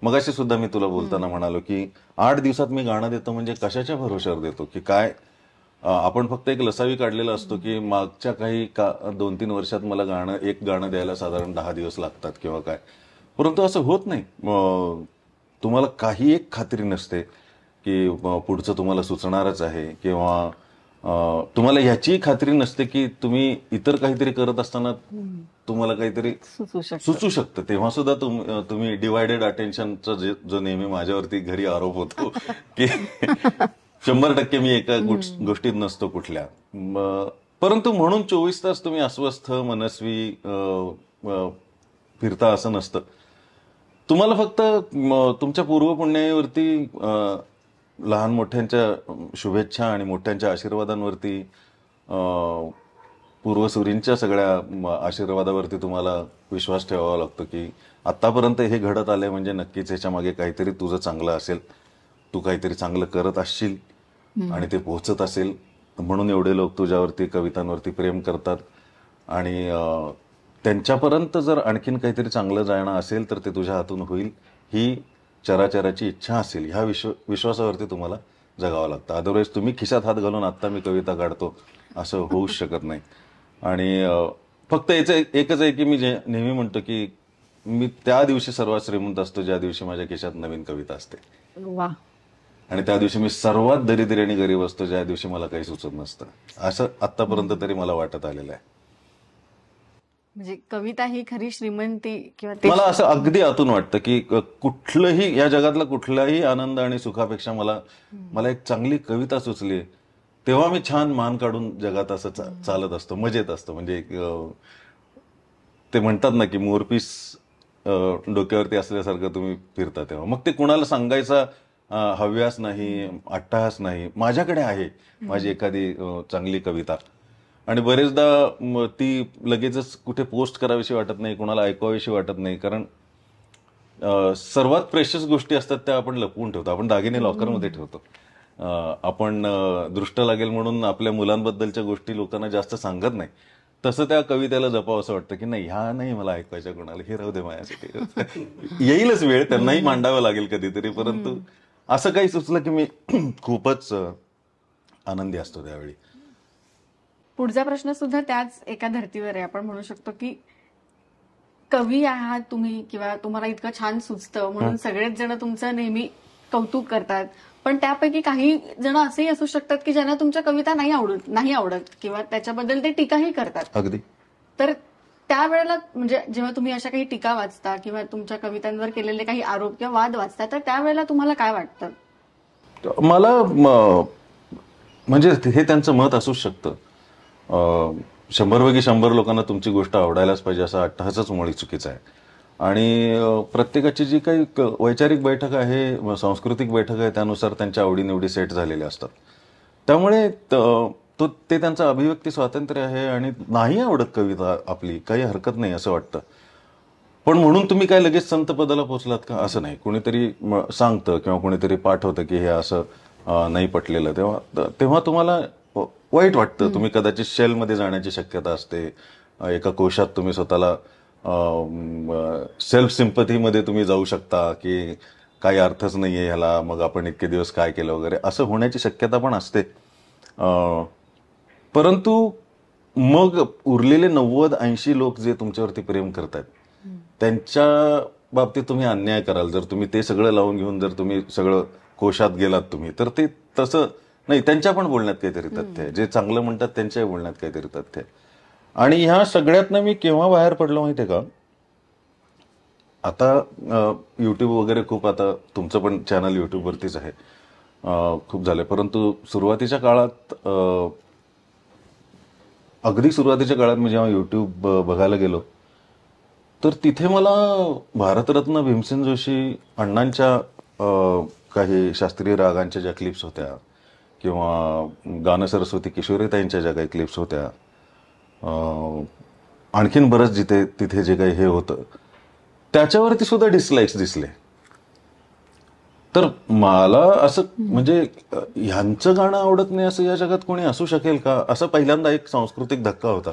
मगाशी सुद्धा मी तुला बोलताना म्हणालो की 8 दिवसात मी गाणं देतो म्हणजे कशाच्या भरोश्यावर देतो की काय. आपण फक्त एक लसावी काढलेला असतो की मागच्या काही 2-3 वर्षात मला एक गाणं द्यायला साधारण 10 दिवस लागतात किंवा काय. परंतु असं होत नाही. तुम्हाला काही एक खात्री नसते की पुढचं तुम्हाला सुचणारच आहे किंवा तुम्हाला ह्याची खात्री नसते की तुम्ही इतर काहीतरी करत असताना तुम्हाला काहीतरी सुचू शकतं. तेव्हा सुद्धा तुम्ही डिवायडेड अटेन्शनचा जो नेहमी माझ्यावरती घरी आरोप होतो की 100% मी एका गोष्टीत नसतो कुठल्या. परंतु म्हणून 24 तास तुम्ही अस्वस्थ मनस्वी फिरता असं नसतं. तुम्हाला फक्त तुमच्या पूर्वपुण्यावरती लहान मोठ्यांच्या शुभेच्छा आणि मोठ्यांच्या आशीर्वादांवरती, पूर्वसुरींच्या सगळ्या आशीर्वादावरती तुम्हाला विश्वास ठेवावा लागतो की आतापर्यंत हे घडत आलंय म्हणजे नक्कीच ह्याच्या मागे काहीतरी तुझं चांगलं असेल, तू काहीतरी चांगलं करत असशील आणि ते पोहोचत असेल म्हणून एवढे लोक तुझ्यावरती कवितांवरती प्रेम करतात. आणि त्यांच्यापर्यंत जर आणखीन काहीतरी चांगलं जाणं असेल तर ते तुझ्या हातून होईल ही चराचराची इच्छा असेल, ह्या विश्वासावरती तुम्हाला जगावं लागतं. अदरवाईज तुम्ही खिशात हात घालून आत्ता मी कविता काढतो असं होऊच शकत नाही. आणि फक्त याचं एकच आहे की मी नेहमी म्हणतो की मी त्या दिवशी सर्वात श्रीमंत असतो ज्या दिवशी माझ्या खिशात नवीन कविता असते. वा. आणि त्या दिवशी मी सर्वात दरिद्री आणि गरीब असतो ज्या दिवशी मला काही सुचत नसतं. असं आतापर्यंत तरी मला वाटत आलेलं आहे. म्हणजे कविता ही खरी श्रीमंती किंवा मला असं अगदी आतून वाटतं की कुठलंही या जगातला कुठलाही आनंद आणि सुखापेक्षा मला एक चांगली कविता सुचली तेव्हा मी छान मान काढून जगात असं चालत असतो, मजेत असतो. म्हणजे ते म्हणतात ना की मोरपीस डोक्यावरती असल्यासारखं तुम्ही फिरता तेव्हा. मग ते कुणाला सांगायचा हव्यास नाही, अट्टहास नाही. माझ्याकडे आहे माझी एखादी चांगली कविता आणि बरेचदा ती लगेचच कुठे पोस्ट करावीशी वाटत नाही, कुणाला ऐकवावीशी वाटत नाही. कारण सर्वात प्रेशियस गोष्टी असतात त्या आपण लपवून ठेवतो. आपण दागिने लॉकरमध्ये ठेवतो. आपण दृष्ट लागेल म्हणून आपल्या मुलांबद्दलच्या गोष्टी लोकांना जास्त सांगत नाही. तसं त्या कवितेला जपावं असं वाटतं की नाही ह्या नाही मला ऐकवायच्या कोणाला, हे राहू दे माझ्यासाठी. येईलच वेळ, त्यांनाही मांडावं लागेल कधीतरी. परंतु असं काही सुचलं की मी खूपच आनंदी असतो त्यावेळी. पुढचा प्रश्न सुद्धा त्याच एका धर्तीवर आहे. आपण म्हणू शकतो की कवी आहात तुम्ही किंवा तुम्हाला इतकं छान सुचतं म्हणून सगळेच जण तुमचं नेहमी कौतुक करतात. पण त्यापैकी काही जण असेही असू शकतात की ज्यांना तुमच्या कविता नाही आवडत किंवा त्याच्याबद्दल ते टीकाही करतात. अगदी. तर त्यावेळेला म्हणजे जेव्हा तुम्ही अशा काही टीका वाचता किंवा तुमच्या कवितांवर केलेले काही आरोप किंवा वाद वाचता तर त्यावेळेला तुम्हाला काय वाटतं? मला म्हणजे हे त्यांचं मत असूच शकतं. 100 पैकी 100 लोकांना तुमची गोष्ट आवडायलाच पाहिजे असं अट्टहासच मुळी चुकीचं आहे. आणि प्रत्येकाची जी काही वैचारिक बैठक आहे, सांस्कृतिक बैठक आहे, त्यानुसार त्यांच्या आवडीनिवडी सेट झालेल्या असतात. त्यामुळे ते त्यांचं अभिव्यक्ती स्वातंत्र्य आहे आणि नाही आवडत कविता आपली काही हरकत नाही असं वाटतं. पण म्हणून तुम्ही काय लगेच संत पदाला पोहोचलात का असं नाही. कुणीतरी सांगतं किंवा कुणीतरी पाठवतं की हे असं नाही पटलेलं, तेव्हा तुम्हाला वाईट वाटतं. तुम्ही कदाचित शेलमध्ये जाण्याची शक्यता असते. एका कोशात तुम्ही स्वतःला सेल्फ सिम्पथीमध्ये तुम्ही जाऊ शकता की काही अर्थच नाहीये ह्याला, मग आपण इतके दिवस काय केलं वगैरे, असं होण्याची शक्यता पण असते. परंतु मग उरलेले 90-80 लोक जे तुमच्यावरती प्रेम करतात त्यांच्या बाबतीत तुम्ही अन्याय कराल जर तुम्ही ते सगळं लावून घेऊन जर तुम्ही सगळं कोशात गेलात तुम्ही, तर ते तसं नाही. त्यांच्या पण बोलण्यात काहीतरी तथ्य आहे, जे चांगलं म्हणतात त्यांच्याही बोलण्यात काहीतरी तथ्य आहे. आणि ह्या सगळ्यातनं मी केव्हा बाहेर पडलो माहितीये का, आता युट्यूब वगैरे खूप, आता तुमचं पण चॅनल युट्यूबवरतीच आहे, खूप झालंय. परंतु सुरुवातीच्या काळात, अगदी सुरुवातीच्या काळात मी जेव्हा युट्यूब बघायला गेलो तर तिथे मला भारतरत्न भीमसेन जोशी अण्णांच्या काही शास्त्रीय रागांच्या ज्या क्लिप्स होत्या किंवा गानं सरस्वती किशोरीताईंच्या ज्या काही क्लिप्स होत्या, आणखीन बरंच तिथे जे काही हे होतं त्याच्यावरती सुद्धा डिसलाईक्स दिसले. तर मला असं म्हणजे ह्यांचं गाणं आवडत नाही असं या जगात कोणी असू शकेल का, असं पहिल्यांदा एक सांस्कृतिक धक्का होता.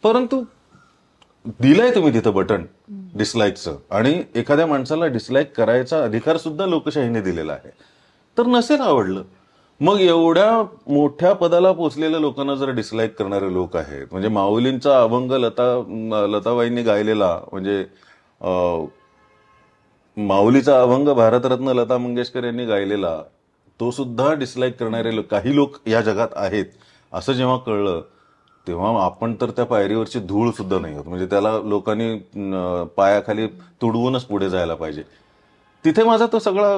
परंतु दिलंय तुम्ही तिथं बटन डिसलाईकचं, आणि एखाद्या माणसाला डिसलाईक करायचा अधिकार सुद्धा लोकशाहीने दिलेला आहे. तर नसेल आवडलं, मग एवढ्या मोठ्या पदाला पोचलेल्या लोकांना जर डिसलाईक करणारे लोक आहेत, म्हणजे माऊलींचा अभंग लताबाईंनी गायलेला, म्हणजे माऊलीचा अभंग भारतरत्न लता मंगेशकर यांनी गायलेला, तो सुद्धा डिसलाईक करणारे काही लोक या जगात आहेत असं जेव्हा कळलं तेव्हा आपण तर त्या पायरीवरची धूळ सुद्धा नाही होत. म्हणजे त्याला लोकांनी पायाखाली तुडवूनच पुढे जायला पाहिजे. तिथे माझा तो सगळा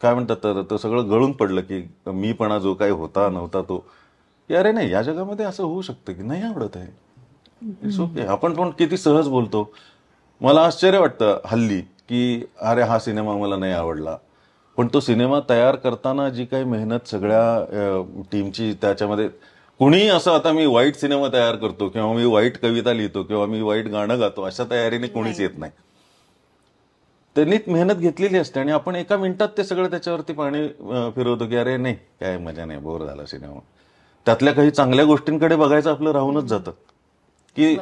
काय म्हणतात तर तो सगळं गळून पडलं की मीपणा जो काही होता नव्हता तो, की अरे नाही, या जगामध्ये असं होऊ शकतं की नाही आवडत आहे, इट्स ओके. आपण पण किती सहज बोलतो. मला आश्चर्य वाटतं हल्ली की अरे हा सिनेमा मला नाही आवडला, पण तो सिनेमा तयार करताना जी काही मेहनत सगळ्या टीमची, त्याच्यामध्ये कुणीही असं आता मी वाईट सिनेमा तयार करतो किंवा मी वाईट कविता लिहितो किंवा मी वाईट गाणं गातो अशा तयारीने कोणीच येत नाही. त्यांनी मेहनत घेतलेली असते आणि आपण एका मिनिटात ते सगळं त्याच्यावरती पाणी फिरवतो की अरे नाही, काय मजा नाही, बोर झाला सिनेमा. त्यातल्या काही चांगल्या गोष्टींकडे बघायचं आपलं राहूनच जातं की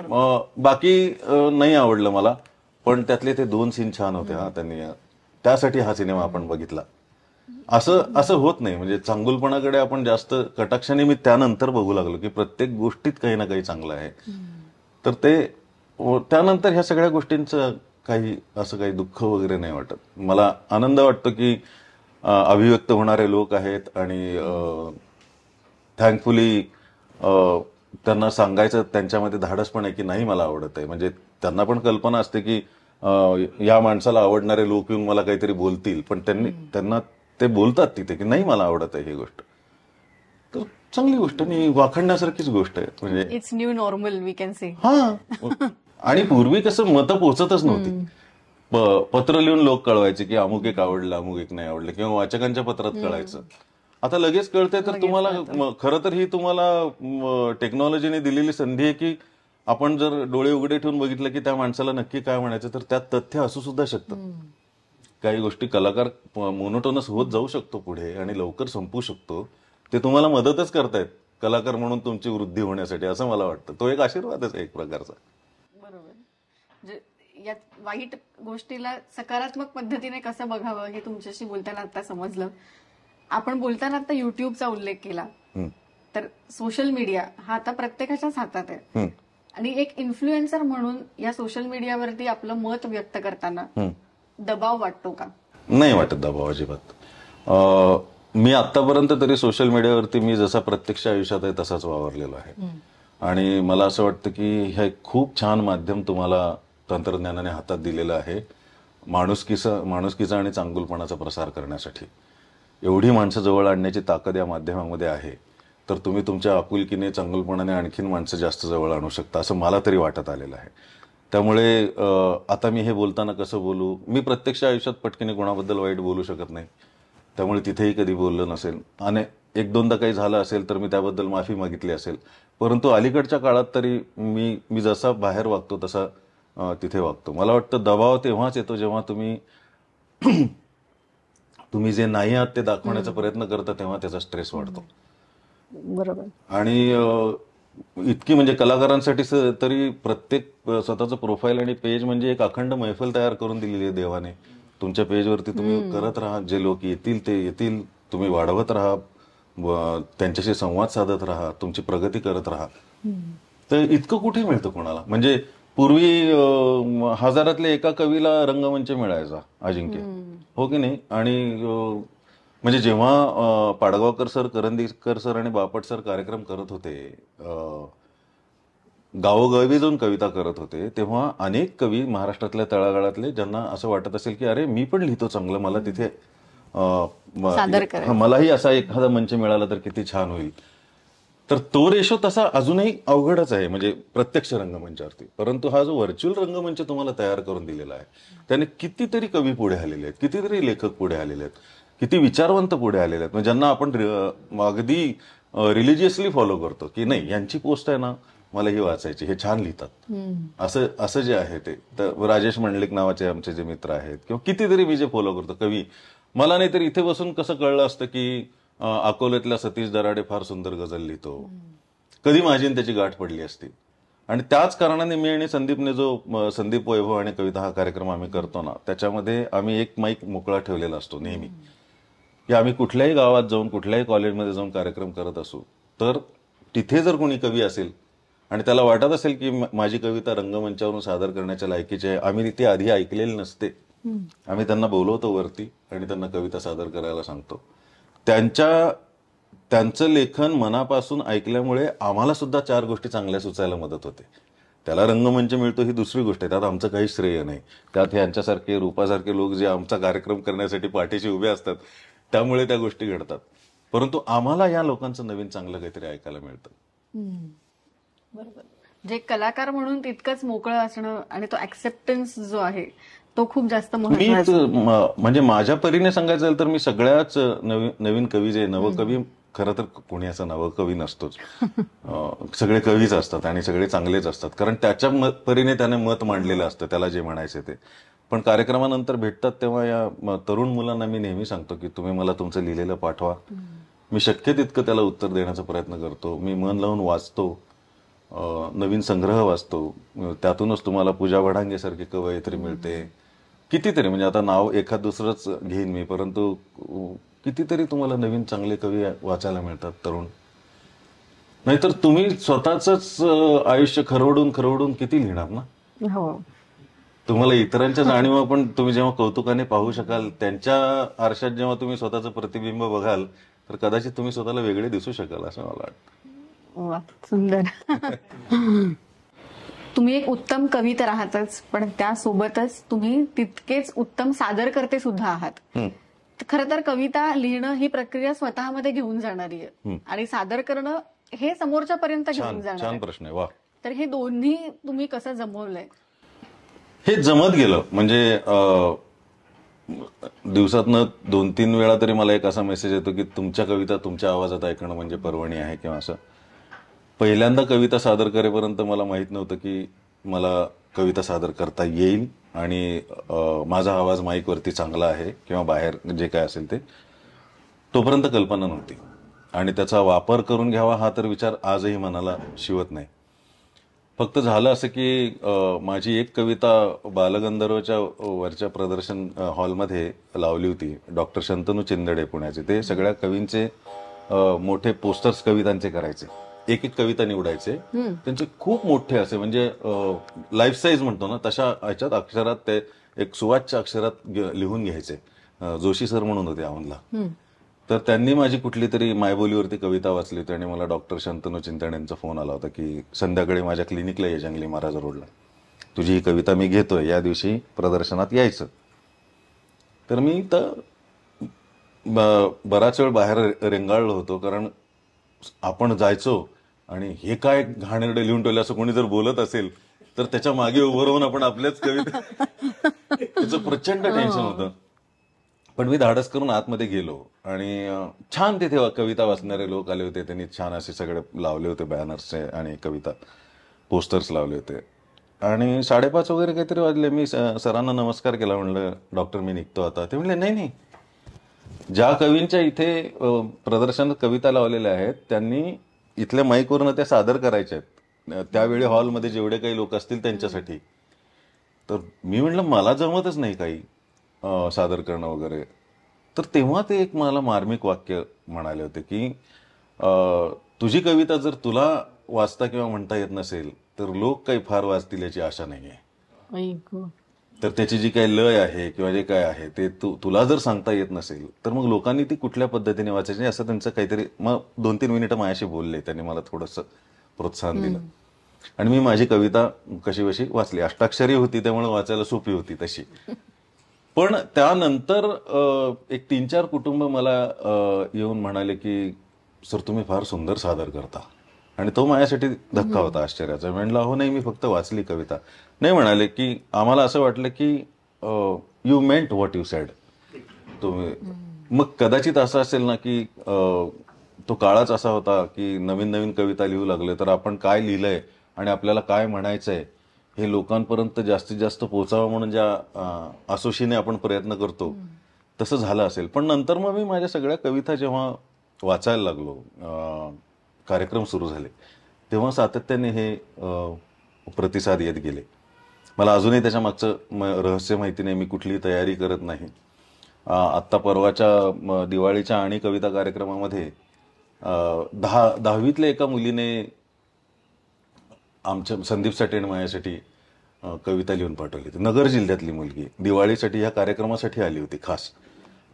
बाकी नाही आवडलं मला, पण त्यातले ते 2 सीन छान होते, हा त्यांनी त्यासाठी हा सिनेमा आपण बघितला. असं होत नाही. म्हणजे चांगुलपणाकडे आपण जास्त कटाक्षाने मी त्यानंतर बघू लागलो की प्रत्येक गोष्टीत काही ना काही चांगलं आहे. तर ते त्यानंतर ह्या सगळ्या गोष्टींचं काही दुःख वगैरे नाही वाटत. मला आनंद वाटतो की अभिव्यक्त होणारे लोक आहेत आणि थँकफुली त्यांना सांगायचं त्यांच्यामध्ये धाडस पण आहे की नाही मला आवडत आहे. म्हणजे त्यांना पण कल्पना असते की या माणसाला आवडणारे लोक येऊन मला काहीतरी बोलतील, पण त्यांना ते बोलतात तिथे की नाही मला आवडत आहे ही गोष्ट. तर चांगली गोष्ट आणि वाखणण्यासारखीच गोष्ट आहे. म्हणजे it's new normal we can say. हा. आणि पूर्वी कसं मतं पोहोचतच नव्हती. पत्र लिहून लोक कळवायचे की अमुक एक आवडलं, अमुक एक नाही आवडलं, किंवा वाचकांच्या पत्रात कळायचं. आता लगेच कळतंय. तर तुम्हाला खरं तर ही तुम्हाला टेक्नॉलॉजीने दिलेली संधी आहे की आपण जर डोळे उघडे ठेवून बघितलं की त्या माणसाला नक्की काय म्हणायचं, तर त्यात तथ्य असू सुद्धा शकतं. काही गोष्टी कलाकार मोनोटोनस होत जाऊ शकतो पुढे आणि लवकर संपू शकतो. ते तुम्हाला मदतच करतायत कलाकार म्हणून तुमची वृद्धी होण्यासाठी, असं मला वाटतं. तो एक आशीर्वादच आहे एक प्रकारचा. बरोबर. म्हणजे यात वाईट गोष्टीला सकारात्मक पद्धतीने कसं बघावं हे तुमच्याशी बोलताना आता समजलं. आपण बोलताना आता युट्यूबचा उल्लेख केला, तर सोशल मीडिया हा आता प्रत्येकाच्याच हातात आहे. आणि एक इन्फ्लुएन्सर म्हणून या सोशल मीडियावरती आपलं मत व्यक्त करताना दबाव वाटतो का? नाही वाटत दबाव अजिबात. मी आतापर्यंत तरी सोशल मीडियावरती मी जसा प्रत्यक्ष आयुष्यात आहे तसाच वावरलेलो आहे. आणि मला असं वाटतं की हे खूप छान माध्यम तुम्हाला तंत्रज्ञानाने हातात दिलेलं आहे माणुसकीचा आणि चांगुलपणाचा प्रसार करण्यासाठी. एवढी माणसं जवळ आणण्याची ताकद या माध्यमामध्ये आहे. तर तुम्ही तुमच्या आपुलकीने चांगुलपणाने आणखीन माणसं जास्त जवळ आणू शकता असं मला तरी वाटत आलेलं आहे. त्यामुळे आता मी हे बोलताना कसं बोलू, मी प्रत्यक्ष आयुष्यात पटकन कोणाबद्दल वाईट बोलू शकत नाही. त्यामुळे तिथेही कधी बोललं नसेल आणि 1-2दा काही झालं असेल तर मी त्याबद्दल माफी मागितली असेल. परंतु अलीकडच्या काळात तरी मी जसा बाहेर वागतो तसा तिथे वागतो. मला वाटतं दबाव तेव्हाच येतो जेव्हा तुम्ही जे नाही आहात ते दाखवण्याचा प्रयत्न करता तेव्हा त्याचा स्ट्रेस वाढतो. बरोबर. आणि इतकी म्हणजे कलाकारांसाठी तरी प्रत्येक स्वतःचं प्रोफाईल आणि पेज म्हणजे एक अखंड मैफल तयार करून दिलेली आहे देवाने. तुमच्या पेजवरती तुम्ही करत राहा, जे लोक येतील ते येतील, तुम्ही वाढवत राहा, त्यांच्याशी संवाद साधत राहा, तुमची प्रगती करत राहा. तर इतकं कुठे मिळतं कोणाला? म्हणजे पूर्वी हजारातल्या एका कवीला रंगमंच मिळायचा अजिंक्य, हो की नाही? आणि म्हणजे जेव्हा पाडगावकर सर, करंदीकर सर आणि बापट सर कार्यक्रम करत होते, गावोगावी जाऊन कविता करत होते, तेव्हा अनेक कवी महाराष्ट्रातल्या तळागाळातले ज्यांना असं वाटत असेल की अरे मी पण लिहितो चांगलं, मला तिथे मलाही असा एखादा मंच मिळाला तर किती छान होईल. तर तो रेशो तसा अजूनही अवघडच आहे म्हणजे प्रत्यक्ष रंगमंचावरती. परंतु हा जो व्हर्च्युअल रंगमंच तुम्हाला तयार करून दिलेला आहे त्याने कितीतरी कवी पुढे आलेले आहेत, कितीतरी लेखक पुढे आलेले आहेत, किती विचारवंत पुढे आलेले आहेत, म्हणजे ज्यांना आपण अगदी रिलिजियसली फॉलो करतो की नाही यांची पोस्ट आहे ना, मला ही वाचायची, हे छान लिहितात, असं जे आहे ते. तर राजेश मंडलिक नावाचे आमचे जे मित्र आहेत किंवा कितीतरी मी जे फॉलो करतो कवी, मला नाही तर इथे बसून कसं कळलं असतं की अकोल्यातल्या सतीश दराडे फार सुंदर गझल लिहितो, कधी माझी त्याची गाठ पडली असती. आणि त्याच कारणाने मी आणि संदीपने जो संदीप वैभव आणि कविता हा कार्यक्रम आम्ही करतो ना, त्याच्यामध्ये आम्ही एक माईक मोकळा ठेवलेला असतो नेहमी, की आम्ही कुठल्याही गावात जाऊन कुठल्याही कॉलेजमध्ये जाऊन कार्यक्रम करत असू तर तिथे जर कोणी कवी असेल आणि त्याला वाटत असेल की माझी कविता रंगमंचावरून सादर करण्याच्या लायकीची आहे, आम्ही ती आधी ऐकलेली नसते, आम्ही त्यांना बोलवतो वरती आणि त्यांना कविता सादर करायला सांगतो. त्यांचं लेखन मनापासून ऐकल्यामुळे आम्हाला सुद्धा 4 गोष्टी चांगल्या सुचायला मदत होते. त्याला रंगमंच मिळतो ही दुसरी गोष्ट आहे, त्यात आमचं काही श्रेय नाही. त्यात यांच्यासारखे रूपासारखे लोक जे आमचा कार्यक्रम करण्यासाठी पाठीशी उभे असतात त्यामुळे त्या गोष्टी घडतात. परंतु आम्हाला या लोकांचं नवीन चांगलं काहीतरी ऐकायला मिळतं. बरोबर. जे कलाकार म्हणून तितकंच मोकळं असणं आणि तो ऍक्सेप्टन्स जो आहे तो खूप जास्त महत्त्वाचा. म्हणजे माझ्या परीने सांगायचं झालं तर मी सगळ्याच नवीन कवी जे नवकवी, खरं तर कोणी असं नवकवी नसतोच, सगळे कवीच असतात आणि सगळे चांगलेच असतात, कारण त्याच्या परीने त्याने मत मांडलेलं असतं, त्याला जे म्हणायचे ते. पण कार्यक्रमानंतर भेटतात तेव्हा या तरुण मुलांना मी नेहमी सांगतो की तुम्ही मला तुमचं लिहिलेलं पाठवा, मी शक्य तितकं त्याला उत्तर देण्याचा प्रयत्न करतो. मी मन लावून वाचतो, नवीन संग्रह वाचतो, त्यातूनच तुम्हाला पूजा वडांगे सारखी कवयित्री मिळते, कितीतरी, म्हणजे आता नाव एखाद दुसरंच घेईन मी, परंतु कितीतरी तुम्हाला नवीन चांगले कवी वाचायला मिळतात तरुण. नाहीतर तुम्ही स्वतःच आयुष्य खरवडून किती लिहिणार ना. हो, तुम्हाला इतरांच्या जाणीवा पण तुम्ही जेव्हा कौतुकाने पाहू शकाल, त्यांच्या आरशात जेव्हा तुम्ही स्वतःचं प्रतिबिंब बघाल तर कदाचित तुम्ही स्वतःला वेगळे दिसू शकाल असं मला वाटतं. वा, सुंदर. तुम्ही एक उत्तम कवी तर आहातच, पण त्यासोबतच तुम्ही तितकेच उत्तम सादरकर्ते सुद्धा आहात. खरं तर कविता लिहिणं ही प्रक्रिया स्वतःमध्ये घेऊन जाणारी आहे आणि सादर करणं हे समोरच्या पर्यंत घेऊन जाणार. छान प्रश्न आहे. वा. तर हे दोन्ही तुम्ही कसं जमवलंय? हे जमत गेलं. म्हणजे दिवसातनं 2-3 वेळा तरी मला एक असा मेसेज येतो की तुमच्या कविता तुमच्या आवाजात ऐकणं म्हणजे पर्वणी आहे किंवा असं. पहिल्यांदा कविता सादर करेपर्यंत मला माहित नव्हतं की मला कविता सादर करता येईल आणि माझा आवाज माईकवरती चांगला आहे किंवा बाहेर जे काय असेल ते, तोपर्यंत कल्पना नव्हती. आणि त्याचा वापर करून घ्यावा हा तर विचार आजही मनाला शिवत नाही. फक्त झालं असं की माझी एक कविता बालगंधर्वच्या वरच्या प्रदर्शन हॉलमध्ये लावली होती. डॉक्टर शंतनू चिंदडे पुण्याचे, ते सगळ्या कवींचे मोठे पोस्टर्स कवितांचे करायचे, एक एक कविता निवडायचे, त्यांचे खूप मोठे असे म्हणजे लाईफ साईज म्हणतो ना तशा ह्याच्यात अक्षरात ते एक सुवाच्य अक्षरात लिहून घ्यायचे. जोशी सर म्हणून होते औंधला. तर त्यांनी माझी कुठली तरी मायबोलीवरती कविता वाचली होती आणि मला डॉक्टर शंतनू चिंतणे यांचा फोन आला होता की संध्याकाळी माझ्या क्लिनिकला ये जंगली महाराज रोडला, तुझी ही कविता मी घेतोय, या दिवशी प्रदर्शनात यायचं. तर मी तर बराच वेळ बाहेर रेंगाळलो होतो, कारण आपण जायचो आणि हे काय घाणेरडे लिहून ठेवले असं कोणी जर बोलत असेल तर त्याच्या मागे उभं राहून आपण आपल्याच कविता, त्याचं प्रचंड टेन्शन होतं. पण मी धाडस करून आतमध्ये गेलो आणि छान तिथे कविता वाचणारे लोक आले होते. त्यांनी छान असे सगळे लावले होते बॅनर्सचे आणि कविता पोस्टर्स लावले होते. आणि 5:30 वगैरे काहीतरी वाजले. मी सरांना नमस्कार केला, म्हणलं डॉक्टर मी निघतो आता. ते म्हणले नाही, ज्या कवींच्या इथे प्रदर्शनात कविता लावलेल्या आहेत त्यांनी इथल्या माईकवरनं त्या सादर करायच्या आहेत त्यावेळी हॉलमध्ये जेवढे काही लोक असतील त्यांच्यासाठी. तर मी म्हटलं मला जमतच नाही काही सादर करणं वगैरे. तर तेव्हा ते एक मला मार्मिक वाक्य म्हणाले होते की तुझी कविता जर तुला वाचता किंवा म्हणता येत नसेल तर लोक काही फार वाचतील याची आशा नाहीये. तर त्याची जी काही लय आहे किंवा जे काय आहे ते तुला जर सांगता येत नसेल तर मग लोकांनी ती कुठल्या पद्धतीने वाचायची असं त्यांचं काहीतरी. मग 2-3 मिनिटं माझ्याशी बोलले, त्यांनी मला थोडंसं प्रोत्साहन दिलं आणि मी माझी कविता कशी बशी वाचली. अष्टाक्षरी होती त्यामुळे वाचायला सोपी होती तशी. पण त्यानंतर एक 3-4 कुटुंब मला येऊन म्हणाले की सर तुम्ही फार सुंदर सादर करता. आणि तो माझ्यासाठी धक्का होता आश्चर्याचा. म्हणलं हो नाही मी फक्त वाचली कविता. नाही म्हणाले की आम्हाला असं वाटलं की you meant what you sed. तुम्ही मग कदाचित असं असेल ना की तो काळच असा होता की नवीन नवीन कविता लिहू लागले तर आपण काय लिहिलंय आणि आपल्याला काय म्हणायचंय हे लोकांपर्यंत जास्तीत जास्त पोहोचावं म्हणून ज्या आसोशीने आपण प्रयत्न करतो तसं झालं असेल. पण नंतर मग मी माझ्या सगळ्या कविता जेव्हा वाचायला लागलो, कार्यक्रम सुरू झाले तेव्हा सातत्याने हे प्रतिसाद येत गेले. मला अजूनही त्याच्या मागचं रहस्य माहिती नाही. मी कुठलीही तयारी करत नाही. आत्ता परवाच्या दिवाळीच्या आणि कविता कार्यक्रमामध्ये 10वीतल्या एका मुलीने आमच्या संदीप साठेने माझ्यासाठी कविता लिहून पाठवली. नगर जिल्ह्यातली मुलगी दिवाळीसाठी ह्या कार्यक्रमासाठी आली होती खास.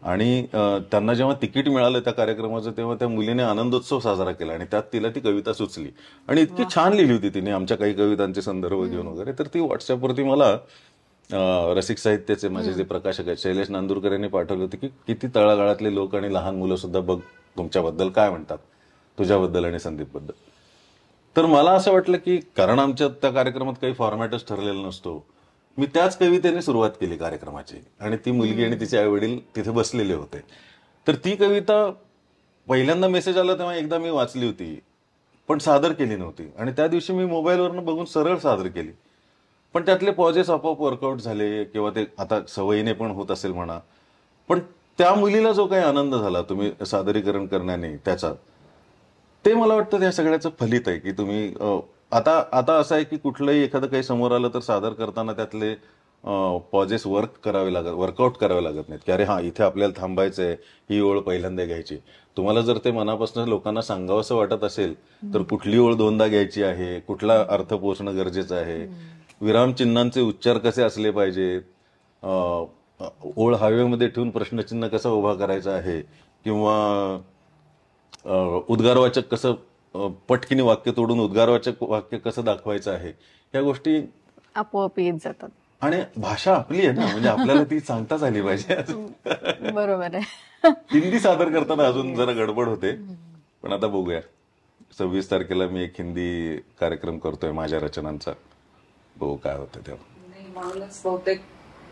आणि त्यांना जेव्हा तिकीट मिळालं त्या कार्यक्रमाचं तेव्हा त्या मुलीने आनंदोत्सव साजरा केला आणि त्यात तिला ती कविता सुचली आणि इतकी छान लिहिली होती तिने आमच्या काही कवितांचे संदर्भ घेऊन वगैरे. तर ती व्हॉट्सअपवरती मला रसिक साहित्याचे माझे जे प्रकाशक आहेत शैलेश नांदुरकर यांनी पाठवले होते की किती तळागाळातले लोक आणि लहान मुलं सुद्धा बघ तुमच्याबद्दल काय म्हणतात, तुझ्याबद्दल आणि संदीपबद्दल. तर मला असं वाटलं की कारण आमच्या त्या कार्यक्रमात काही फॉर्मॅटच ठरलेला नसतो, मी त्याच कवितेने सुरुवात केली कार्यक्रमाची. आणि ती मुलगी आणि तिचे आई वडील तिथे बसलेले होते. तर ती कविता पहिल्यांदा मेसेज आला तेव्हा एकदा मी वाचली होती पण सादर केली नव्हती. आणि त्या दिवशी मी मोबाईलवरनं बघून सरळ सादर केली. पण त्यातले पॉजेस आपोआप वर्कआउट झाले किंवा ते आता सवयीने पण होत असेल म्हणा. पण त्या मुलीला जो काही आनंद झाला तुम्ही सादरीकरण करण्याने त्याचा, ते मला वाटतं त्या सगळ्याचं फलित आहे की तुम्ही आता असं आहे की कुठलंही एखादं काही समोर आलं तर सादर करताना त्यातले पॉजेस वर्कआउट करावे लागत नाहीत की अरे हा इथे आपल्याला थांबायचंय, ही ओळ पहिल्यांदा घ्यायची. तुम्हाला जर ते मनापासून लोकांना सांगावंसं वाटत असेल तर कुठली ओळ 2दा घ्यायची आहे, कुठला अर्थ पोचणं गरजेचं आहे, विरामचिन्हांचे उच्चार कसे असले पाहिजेत, ओळ हवेमध्ये ठेवून प्रश्नचिन्ह कसं उभा करायचं आहे किंवा उद्गारवाचक कसं पटकीने वाक्य तोडून उद्गारवाचक वाक्य कसं दाखवायचं आहे, या गोष्टी आपोआप येत जातात. आणि भाषा आपली आहे ना, म्हणजे आपल्याला ती सांगताच आली पाहिजे. बरोबर आहे. हिंदी सादर करताना अजून जरा गडबड होते पण आता बघूया. 26 तारखेला मी एक हिंदी कार्यक्रम करतोय माझ्या रचनांचा, बघू काय होतं तेव्हा. म्हणूनच बहुतेक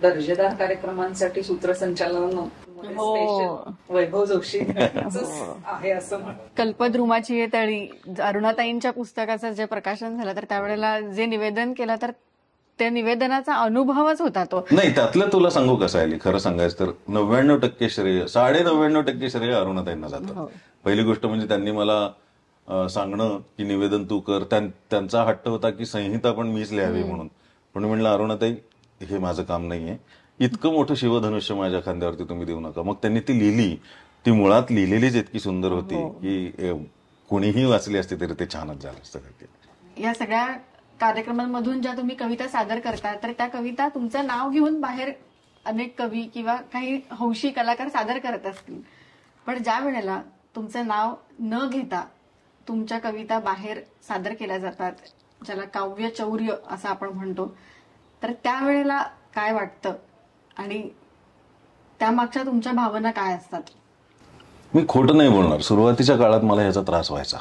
दर्जेदार कार्यक्रमांसाठी सूत्रसंचालन वैभव जोशी आहे असं कल्पद्रुमाची ये तळी अरुणाताईंच्या पुस्तकाचं जे प्रकाशन झालं तर त्यावेळेला जे निवेदन केलं तर त्या निवेदनाचा अनुभवच होता तो. नाही त्यातलं तुला सांगू कसं आहे, खरं सांगायचं तर 99% श्रेय 99.5% श्रेय अरुणाताईंना जातं. पहिली गोष्ट म्हणजे त्यांनी मला सांगणं की निवेदन तू कर. त्यांचा हट्ट होता की संहिता पण मीच लिहावी म्हणून. पण म्हणलं अरुणाताई हे माझं काम नाहीये, इतकं मोठं शिवधनुष्य माझ्या खांद्यावरती तुम्ही देऊ नका. मग त्यांनी ती लिहिली. ती मुळात लिहिलेलीच इतकी सुंदर होती की कोणीही वाचली असती तरी ते छानच झालं असतं. या सगळ्या कार्यक्रमांमधून ज्या तुम्ही कविता सादर करता तर त्या कविता तुमचं नाव घेऊन बाहेर अनेक कवी किंवा काही हौशी कलाकार सादर करत असतील. पण ज्या वेळेला तुमचं नाव न घेता तुमच्या कविता बाहेर सादर केल्या जातात, ज्याला काव्य चौर्य असं आपण म्हणतो, तर त्यावेळेला काय वाटतं आणि त्यामागच्या तुमच्या भावना काय असतात? मी खोटं नाही बोलणार, सुरुवातीच्या काळात मला ह्याचा त्रास व्हायचा.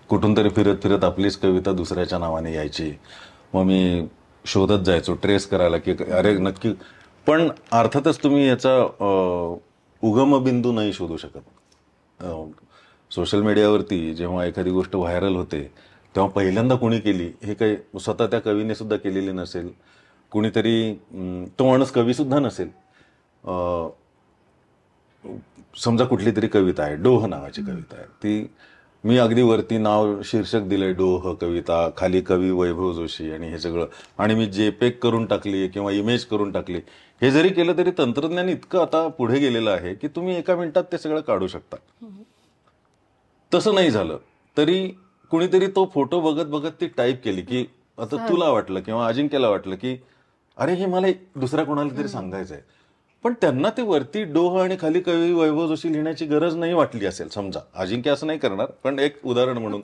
कुठून तरी फिरत फिरत आपलीच कविता दुसऱ्याच्या नावाने यायची. मग मी शोधत जायचो, ट्रेस करायला की अरे नक्की. पण अर्थातच तुम्ही याचा उगमबिंदू नाही शोधू शकत. सोशल मीडियावरती जेव्हा एखादी गोष्ट व्हायरल होते तेव्हा पहिल्यांदा कोणी केली हे काही स्वतः त्या कवीने सुद्धा केलेली नसेल, कुणीतरी तो माणूस कवी सुद्धा नसेल. समजा कुठली तरी कविता आहे, डोह नावाची कविता आहे, ती मी अगदी वरती नाव शीर्षक दिलंय डोह कविता, खाली कवी वैभव जोशी आणि हे सगळं, आणि मी जेपेक करून टाकली किंवा इमेज करून टाकली. हे जरी केलं तरी तंत्रज्ञान इतकं आता पुढे गेलेलं आहे की तुम्ही एका मिनिटात ते सगळं काढू शकता. तसं नाही झालं तरी कुणीतरी तो फोटो बघत बघत ती टाईप केली की आता तुला वाटलं किंवा अजिंक्यला वाटलं की अरे हे मला दुसऱ्या कोणाला तरी सांगायचंय, पण त्यांना ते वरती डोह आणि खाली कवी वैभव जोशी लिहिण्याची गरज नाही वाटली असेल. समजा अजिंक्य असं नाही करणार, पण एक उदाहरण म्हणून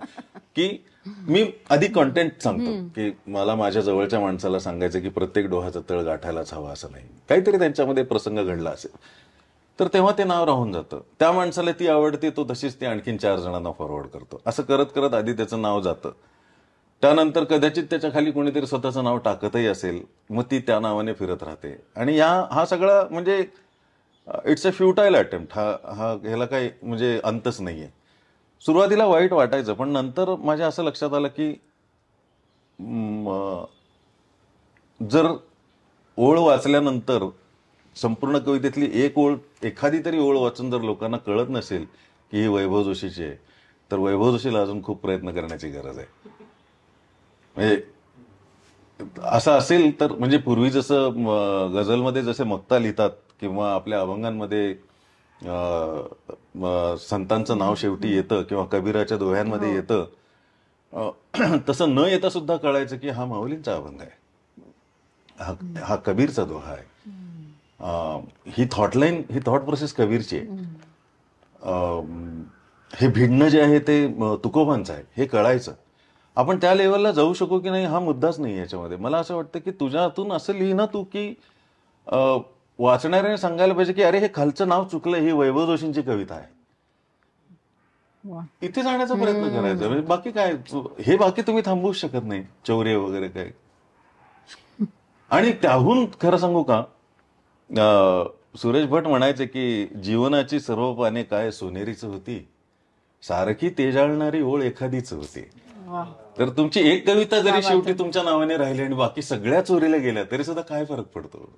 की मी आधी कंटेंट सांगतो की मला माझ्या जवळच्या माणसाला सांगायचं की प्रत्येक डोहाचा तळ गाठायलाच हवा असं नाही, काहीतरी त्यांच्यामध्ये प्रसंग घडला असेल तर तेव्हा ते नाव राहून जातं. त्या माणसाला ती आवडते, तो तशीच ती आणखीन 4 जणांना फॉरवर्ड करतो. असं करत करत आधी त्याचं नाव जातं, त्यानंतर कदाचित त्याच्या खाली कोणीतरी स्वतःचं नाव टाकतही असेल, मग ती त्या नावाने फिरत राहते. आणि हा सगळा म्हणजे इट्स अ फ्युटाईल अटेम्प्ट. ह्याला काही म्हणजे अंतच नाहीये. सुरुवातीला वाईट वाटायचं, पण नंतर माझ्या असं लक्षात आलं की जर ओळ वाचल्यानंतर संपूर्ण कवितेतली एखादी तरी ओळ वाचून जर लोकांना कळत नसेल की ही वैभव जोशीची आहे, तर वैभव जोशीला अजून खूप प्रयत्न करण्याची गरज आहे. म्हणजे असं असेल तर, म्हणजे पूर्वी जसं गझलमध्ये जसे मक्ता लिहितात किंवा आपल्या अभंगांमध्ये संतांचं नाव शेवटी येतं किंवा कबीराच्या दोह्यांमध्ये येतं, तसं न येता सुद्धा कळायचं की हा माऊलींचा अभंग आहे, हा कबीरचा दोहा आहे. ही थॉटलाईन, ही थॉट प्रोसेस कबीरची आहे. हे भिडणं जे आहे ते तुकोबांचं आहे, हे कळायचं. आपण त्या लेवलला जाऊ शकू की नाही हा मुद्दाच नाही याच्यामध्ये. मला असं वाटतं की तुझ्या हातून असं लिहिणं तू की वाचणाऱ्याने सांगायला पाहिजे की अरे हे खालचं नाव चुकलं, ही वैभव जोशींची कविता आहे, इथे जाण्याचा प्रयत्न करायचा. म्हणजे बाकी काय, हे बाकी तुम्ही थांबवूच शकत नाही, चौर्य वगैरे काय. आणि त्याहून खरं सांगू का, सुरेश भट म्हणायचे की जीवनाची सर्व पाने काय सोनेरीच होती, सारखी तेजाळणारी ओळ एखादीच होती. तर तुमची एक कविता जरी शेवटी तुमच्या नावाने राहिली आणि बाकी सगळ्या चोरीला गेल्या तरी सुद्धा काय फरक पडतो,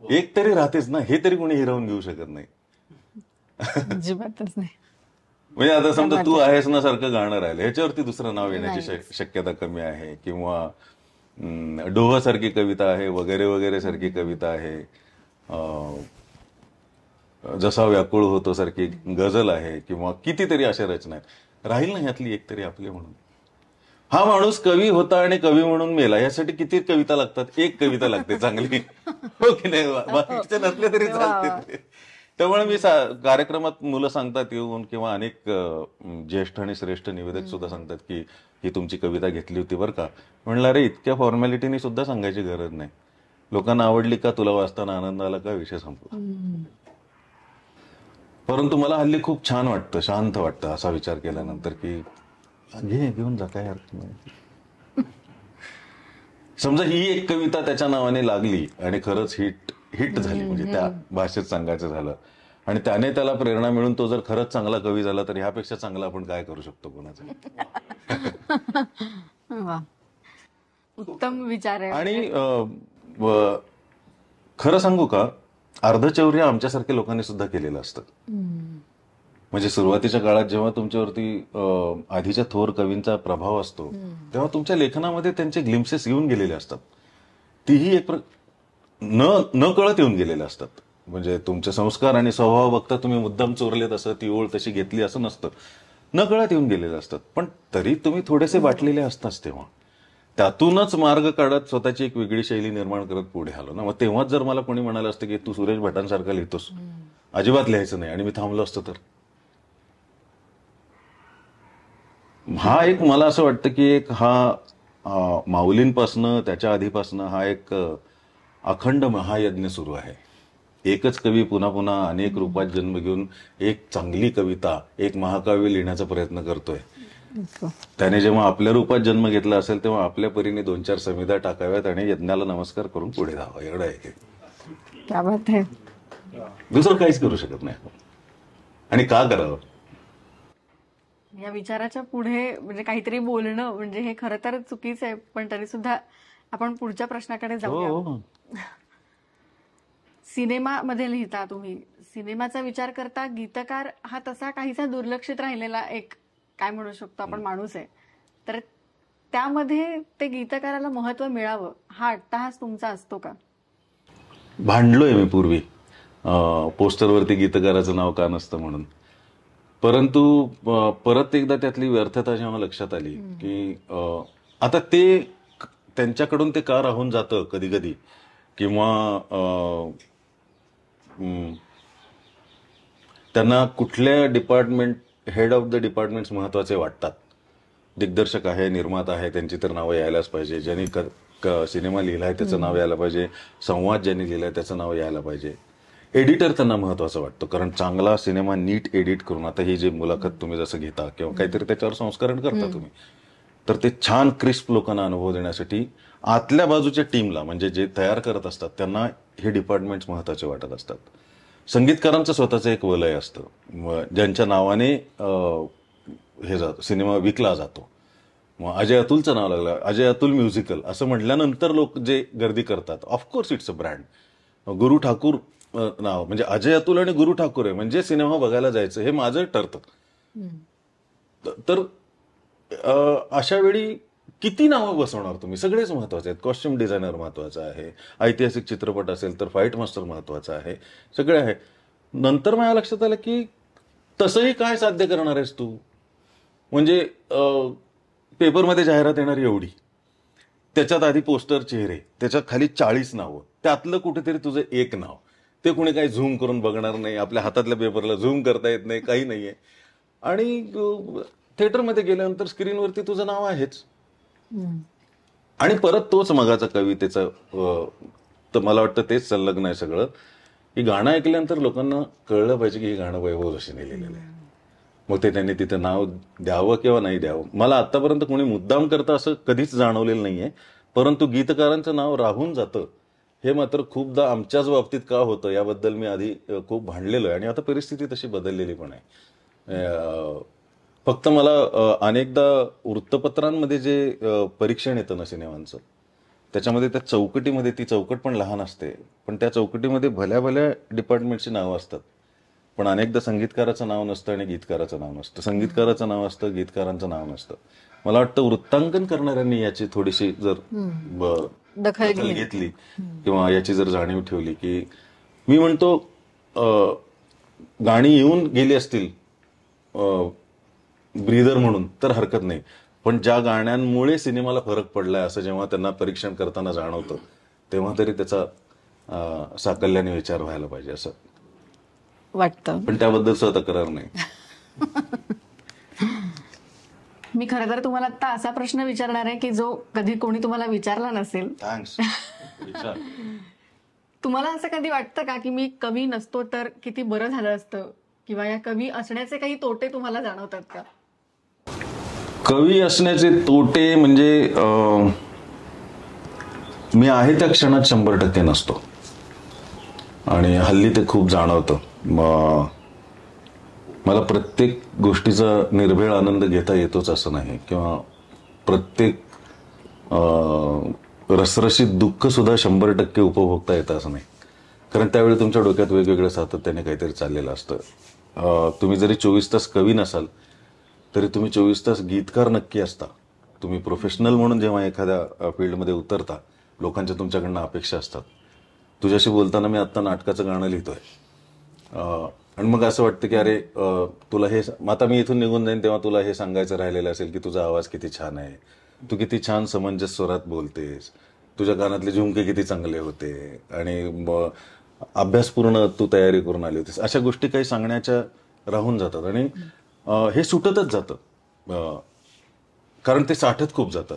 एक तरी राहतेच ना. हे तरी कोणी हिरावून घेऊ शकत नाही, अजिबातच नाही. म्हणजे आता समजा तू आहेस ना सारखं गाणं राहिलं, ह्याच्यावरती दुसरं नाव येण्याची शक्यता कमी आहे. किंवा डोह सारखी कविता आहे वगैरे वगैरे सारखी कविता आहे, जसा व्याकुळ होतो सारखी गझल आहे, किंवा कितीतरी अशा रचना आहेत. राहील ना ह्यातली एक तरी आपली म्हणून. हा माणूस कवी होता आणि कवी म्हणून मेला, यासाठी किती कविता लागतात? एक कविता लागते चांगली, हो की नाही? बाकीचे नसले तरी चालते. त्यामुळे मी कार्यक्रमात मुलं सांगतात येऊन, किंवा अनेक ज्येष्ठ आणि श्रेष्ठ निवेदक सुद्धा सांगतात की ही तुमची कविता घेतली होती बरं का. म्हणलं अरे इतक्या फॉर्मॅलिटीने सुद्धा सांगायची गरज नाही. लोकांना आवडली का, तुला वाचताना आनंद आला का, विषय संपला. परंतु मला हल्ली खूप छान वाटतं, शांत वाटतं असा विचार केल्यानंतर की घेऊन जा, काय अर्थ नाही. समजा ही एक कविता त्याच्या नावाने लागली आणि खरंच हिट झाली, म्हणजे त्या भाषेत सांगायचं झालं, आणि त्याने त्याला प्रेरणा मिळून तो जर खरंच चांगला कवी झाला, तर ह्यापेक्षा चांगला आपण काय करू शकतो कोणाचं? उत्तम विचार आहे. आणि खरं सांगू का, अर्धचौर्य आमच्यासारख्या लोकांनी सुद्धा केलेलं असतं. म्हणजे सुरुवातीच्या काळात जेव्हा तुमच्यावरती आधीच्या थोर कवींचा प्रभाव असतो, तेव्हा तुमच्या लेखनामध्ये त्यांचे ग्लिम्सेस येऊन गेलेले असतात. तीही एक न कळत येऊन गेलेले असतात. म्हणजे तुमचे संस्कार आणि स्वभाव बघता तुम्ही मुद्दाम चोरलेत असं, ती ओळ तशी घेतली असं नसतं, न कळत येऊन गेलेले असतात. पण तरी तुम्ही थोडेसे वाटलेले असताच, तेव्हा त्यातूनच मार्ग काढत स्वतःची एक वेगळी शैली निर्माण करत पुढे आलो ना. मग तेव्हाच जर मला कोणी म्हणालं असतं की तू सुरेश भटांसारखा लिहितोस, अजिबात लिहायचं नाही, आणि मी थांबलो असतो, तर हा एक मला असं वाटतं की एक हा माऊलींपासनं त्याच्या आधीपासनं हा एक अखंड महायज्ञ सुरू आहे. एकच कवी पुन्हा पुन्हा अनेक रूपात जन्म घेऊन एक चांगली कविता, एक महाकाव्य लिहिण्याचा प्रयत्न करतोय. त्याने जेव्हा आपल्या रूपात जन्म घेतला असेल तेव्हा आपल्या परीने 2-4 संविधा टाकाव्यात आणि यज्ञाला नमस्कार करून पुढे जावं, एवढं आहे. क्या बात आहे. दुसरं काहीच करू शकत नाही. आणि का करावं? या विचाराच्या पुढे म्हणजे काहीतरी बोलणं म्हणजे हे खरं तर चुकीचं आहे, पण तरी सुद्धा आपण पुढच्या प्रश्नाकडे जाऊया. सिनेमामध्ये लिहिता तुम्ही, सिनेमाचा विचार करता गीतकार हा तसा काहीसा दुर्लक्षित राहिलेला एक काय म्हणू शकतो आपण माणूस आहे, तर त्यामध्ये ते गीतकाराला महत्व मिळावं हा अट्टाहास तुमचा असतो का? भांडलोय मी पूर्वी पोस्टरवरती गीतकाराचं नाव का नसतं म्हणून, परंतु परत एकदा त्यातली व्यर्थता जेव्हा लक्षात आली की आता ते त्यांच्याकडून ते का राहून जातं कधी कधी, किंवा त्यांना कुठल्या department head of the departments महत्वाचे वाटतात. दिग्दर्शक आहे, निर्माता आहे, त्यांची तर नावं यायलाच पाहिजे. ज्यांनी सिनेमा लिहिलाय त्याचं नाव यायला पाहिजे, संवाद ज्यांनी लिहिलाय त्याचं नाव यायला पाहिजे. एडिटर त्यांना महत्वाचं वाटतं, कारण चांगला सिनेमा नीट एडिट करून, आता ही जी मुलाखत तुम्ही जसं घेता किंवा काहीतरी त्याच्यावर संस्करण करता तुम्ही, तर ते छान क्रिस्प लोकांना अनुभव देण्यासाठी आतल्या बाजूच्या टीमला, म्हणजे जे तयार करत असतात त्यांना हे डिपार्टमेंट्स महत्वाचे वाटत असतात. संगीतकारांचं स्वतःचं एक वलय असतं ज्यांच्या नावाने हे सिनेमा विकला जातो. मग अजय अतुलचं नाव लागलं, अजय अतुल म्युझिकल असं म्हटल्यानंतर लोक जे गर्दी करतात, ऑफकोर्स इट्स अ ब्रँड. गुरु ठाकूर नाव म्हणजे अजय अतुल आणि गुरु ठाकूर आहे म्हणजे सिनेमा बघायला जायचं हे माझं ठरतं. तर अशा वेळी किती नावं बसवणार तुम्ही? सगळेच महत्वाचे आहेत. कॉस्ट्युम डिझायनर महत्वाचा आहे, ऐतिहासिक चित्रपट असेल तर फाईट मास्टर महत्वाचा आहे, सगळे आहे. नंतर माझ्या लक्षात आलं की तसंही काय साध्य करणार आहेस तू? म्हणजे पेपरमध्ये जाहिरात येणारी एवढी, त्याच्यात आधी पोस्टर चेहरे, त्याच्यात खाली 40 नावं, त्यातलं कुठेतरी तुझं एक नाव, ते कुणी काही झूम करून बघणार नाही, आपल्या हातातल्या पेपरला झूम करता येत नाही, काही नाहीये. आणि थिएटरमध्ये गेल्यानंतर स्क्रीनवरती तुझं नाव आहेच. आणि परत तोच मगाचा कवितेचा, तर मला वाटतं तेच संलग्न आहे सगळं, की गाणं ऐकल्यानंतर लोकांना कळलं पाहिजे की हे गाणं वैभव जोशीने लिहिलेलं आहे. मग ते त्यांनी तिथं नाव द्यावं किंवा नाही द्यावं, मला आतापर्यंत कोणी मुद्दाम करतं असं कधीच जाणवलेलं नाहीये. परंतु गीतकारांचं नाव राहून जातं हे मात्र खूपदा आमच्याच बाबतीत का होतं याबद्दल मी आधी खूप भांडलेलो आहे. आणि आता परिस्थिती तशी बदललेली पण आहे. फक्त मला अनेकदा वृत्तपत्रांमध्ये जे परीक्षण येतं ना सिनेमांचं, त्याच्यामध्ये त्या चौकटीमध्ये, ती चौकट पण लहान असते पण त्या चौकटीमध्ये भल्या भल्या डिपार्टमेंटची नावं असतात, पण अनेकदा संगीतकाराचं नाव नसतं आणि गीतकाराचं नाव नसतं, संगीतकाराचं नाव असतं, गीतकारांचं नाव नसतं. मला वाटतं वृत्तांकन करणाऱ्यांनी याची थोडीशी जर दखल घेतली किंवा याची जर जाणीव ठेवली, की मी म्हणतो गाणी येऊन गेली असतील ब्रीदर म्हणून तर हरकत नाही, पण ज्या गाण्यांमुळे सिनेमाला फरक पडलाय असं जेव्हा त्यांना परीक्षण करताना जाणवतं तेव्हा तरी त्याचा साकल्याने विचार व्हायला पाहिजे असं वाटतं. पण त्याबद्दल तक्रार नाही. मी खरं तर तुम्हाला आता असा प्रश्न विचारणार आहे की जो कधी कोणी तुम्हाला विचारला नसेल. थँक्स. तुम्हाला असं कधी वाटतं का की मी कवी नसतो तर किती बरं झालं असतं, किंवा या कवी असण्याचे काही तोटे तुम्हाला जाणवतात का? कवी असण्याचे तोटे म्हणजे मी आहे त्या क्षणात 100% नसतो आणि हल्ली ते खूप जाणवतं. मला प्रत्येक गोष्टीचा निर्भेळ आनंद घेता येतोच असं नाही, किंवा प्रत्येक रसरशीत दुःख सुद्धा 100% उपभोगता येतं असं नाही, कारण त्यावेळी तुमच्या डोक्यात वेगवेगळं सातत्याने काहीतरी चाललेलं असतं. तुम्ही जरी 24 तास कवी नसाल तरी तुम्ही 24 तास गीतकार नक्की असता. तुम्ही प्रोफेशनल म्हणून जेव्हा एखाद्या फील्डमध्ये उतरता लोकांच्या तुमच्याकडनं अपेक्षा असतात. तुझ्याशी बोलताना मी आत्ता नाटकाचं गाणं लिहितोय आणि मग असं वाटतं की अरे तुला हे, आता मी इथून निघून जाईन तेव्हा तुला हे सांगायचं राहिलेलं असेल की तुझा आवाज किती छान आहे, तू किती छान समंजस स्वरात बोलतेस, तुझ्या कानातले झुमके किती चांगले होते आणि अभ्यासपूर्ण तू तयारी करून आली होतीस, अशा गोष्टी काही सांगण्याच्या राहून जातात आणि हे सुटतच जातं कारण ते साठत खूप जातं.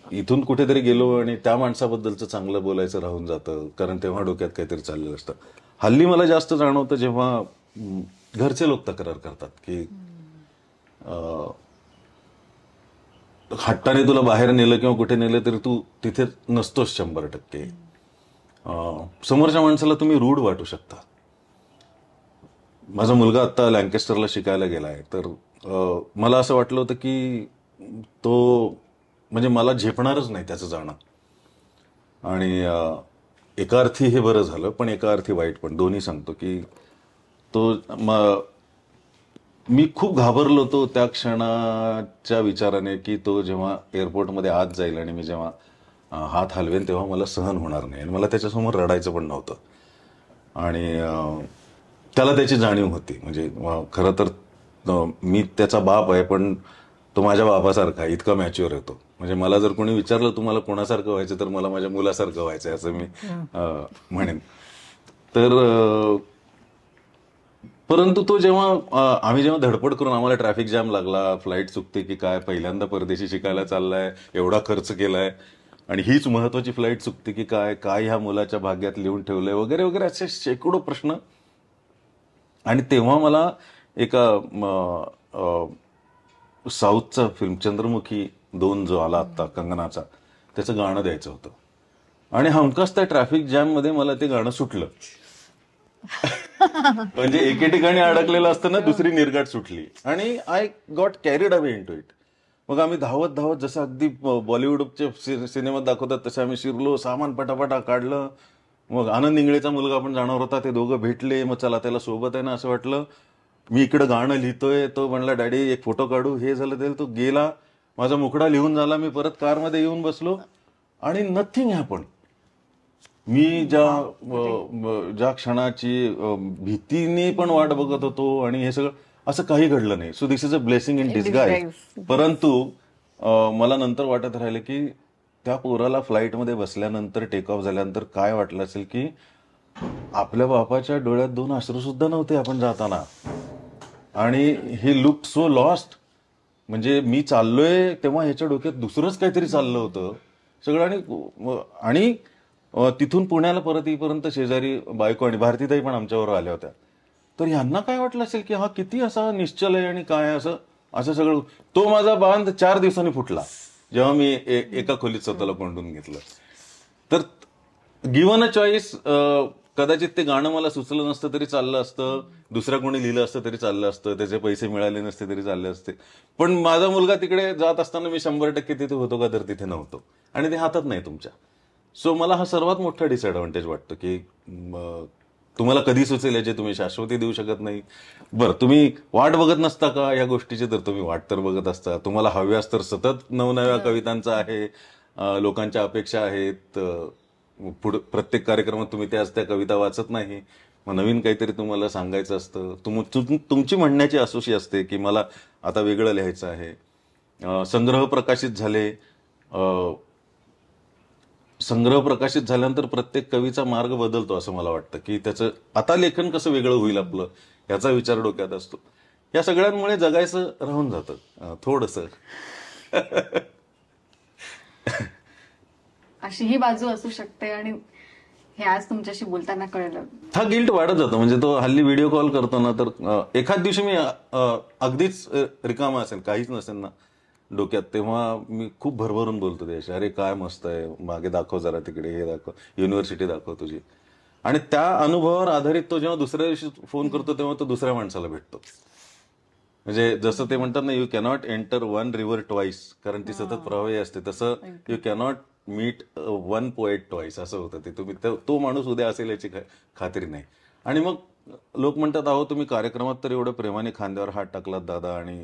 इथून कुठेतरी गेलो आणि त्या माणसाबद्दलचं चांगलं बोलायचं राहून जातं कारण तेव्हा डोक्यात काहीतरी चाललेलं असतं. हल्ली मला जास्त जाणवतं जेव्हा घरचे लोक तक्रार करतात की हट्टाने तुला बाहेर नेलं किंवा कुठे नेलं तरी तू तिथे नसतोस 100%. समोरच्या माणसाला तुम्ही रूढ वाटू शकता. माझा मुलगा आता लँकेस्टरला शिकायला गेलाय, तर मला असं वाटलं होतं की तो म्हणजे मला झेपणारच नाही त्याचं जाणं, आणि एका अर्थी हे बरं झालं पण एका अर्थी वाईट पण, दोन्ही सांगतो की तो मी खूप घाबरलो होतो त्या क्षणाच्या विचाराने की तो जेव्हा एअरपोर्टमध्ये आत जाईल आणि मी जेव्हा हात हलवेन तेव्हा मला सहन होणार नाही आणि मला त्याच्यासमोर रडायचं पण नव्हतं. आणि त्याला त्याची जाणीव होती. म्हणजे खरं तर मी त्याचा बाप आहे, पण तो माझ्या बापासारखा आहे, इतका मॅच्युअर आहे तो. म्हणजे मला जर कोणी विचारलं तुम्हाला कोणासारखं व्हायचं तर मला माझ्या मुलासारखं व्हायचंय असं मी म्हणेन. तर परंतु तो जेव्हा आम्ही जेव्हा धडपड करून आम्हाला ट्रॅफिक जॅम लागला, फ्लाईट चुकते की काय, पहिल्यांदा परदेशी शिकायला चाललाय, एवढा खर्च केलाय आणि हीच महत्वाची फ्लाईट चुकते की काय, काय ह्या मुलाच्या भाग्यात लिहून ठेवलंय वगैरे वगैरे असे शेकडो प्रश्न. आणि तेव्हा मला एका साऊथचा फिल्म चंद्रमुखी 2 जो आला आता कंगनाचा, त्याचं गाणं द्यायचं होतं आणि हमखास त्या ट्रॅफिक जॅम मध्ये मला ते गाणं सुटलं. म्हणजे एके ठिकाणी अडकलेलं असताना दुसरी निर्गाट सुटली आणि I got carried away into it. मग आम्ही धावत धावत जसं अगदी बॉलिवूडचे सिनेमात दाखवतात तसे आम्ही शिरलो, सामान पटापटा काढलं. मग आनंद इंगळेचा मुलगा पण जाणार होता, ते दोघं भेटले. मग चला त्याला सोबत आहे ना असं वाटलं. मी इकडं गाणं लिहितोय, तो म्हणला डॅडी एक फोटो काढू, हे झालं ते. तो गेला, माझा मुखडा लिहून झाला. मी परत कारमध्ये येऊन बसलो आणि नथिंग हॅपन. मी ज्या क्षणाची भीतीने पण वाट बघत होतो आणि हे सगळं असं काही घडलं नाही. So this is a blessing in disguise. परंतु मला नंतर वाटत राहिलं की त्या पोराला फ्लाईटमध्ये बसल्यानंतर टेक ऑफ झाल्यानंतर काय वाटलं असेल की आपल्या बापाच्या डोळ्यात 2 अश्रू सुद्धा नव्हते आपण जाताना आणि हे लुक सो लॉस्ट. म्हणजे मी चाललोय तेव्हा ह्याच्या डोक्यात दुसरंच काहीतरी चाललं होतं सगळं. आणि तिथून पुण्याला परत येईपर्यंत शेजारी बायको आणि भारतीताई पण आमच्यावर आल्या होत्या. तर ह्यांना काय वाटलं असेल की हा किती असा निश्चल आहे आणि काय असं सगळं. तो माझा बांध 4 दिवसांनी फुटला जेव्हा मी एका खोलीत स्वतःला कोंडून घेतलं. तर गिव्हन अ चॉईस कदाचित ते गाणं मला सुचलं नसतं तरी चाललं असतं, दुसऱ्या कोणी लिहिलं असतं तरी चाललं असतं, त्याचे पैसे मिळाले नसते तरी चालले असते. पण माझा मुलगा तिकडे जात असताना मी 100% तिथे होतो का तर तिथे नव्हतो आणि ते हातात नाही तुमच्या. सो मला हा सर्वात मोठा डिसएडव्हान्टेज वाटतं की तुम्हाला कधी सुचेल याची तुम्ही शाश्वती देऊ शकत नाही. बरं, तुम्ही वाट बघत नसता का या गोष्टीची? तर तुम्ही वाट तर बघत असता. तुम्हाला हव्यास तर सतत नवनव्या कवितांचा आहे, लोकांच्या अपेक्षा आहेत. प्रत्येक कार्यक्रमात तुम्ही त्या कविता वाचत नाही, मग नवीन काहीतरी तुम्हाला सांगायचं असतं. तुमची म्हणण्याची असोशी असते की मला आता वेगळं लिहायचं आहे. संग्रह प्रकाशित झाले. संग्रह प्रकाशित झाल्यानंतर प्रत्येक कवीचा मार्ग बदलतो असं मला वाटतं की त्याचं आता लेखन कसं वेगळं होईल आपलं याचा विचार डोक्यात असतो. या सगळ्यांमुळे जगायचं राहून जातं थोडंसं. अशी ही बाजू असू शकते आणि हे आज तुमच्याशी बोलताना कळलं. हा गिल्ट वाढत जातो. म्हणजे तो हल्ली व्हिडिओ कॉल करतो ना तर एखाद दिवशी मी अगदीच रिकामा असेल, काहीच नसेल ना डोक्यात, तेव्हा मी खूप भरभरून बोलतो त्याशी. अरे काय मस्त आहे, मागे दाखव जरा, तिकडे हे दाखव, युनिव्हर्सिटी दाखव तुझी. आणि त्या अनुभवावर आधारित तो जेव्हा दुसऱ्या दिवशी फोन करतो तेव्हा तो दुसऱ्या माणसाला भेटतो. म्हणजे जसं ते म्हणतात ना, you cannot enter 1 river twice, कारण ती सतत प्रवाही असते. तसं you cannot meet 1 poet twice असं होतं ते. तुम्ही तो माणूस उद्या असेल याची खात्री नाही. आणि मग लोक म्हणतात, अहो तुम्ही कार्यक्रमात तर एवढं प्रेमाने खांद्यावर हात टाकलात दादा आणि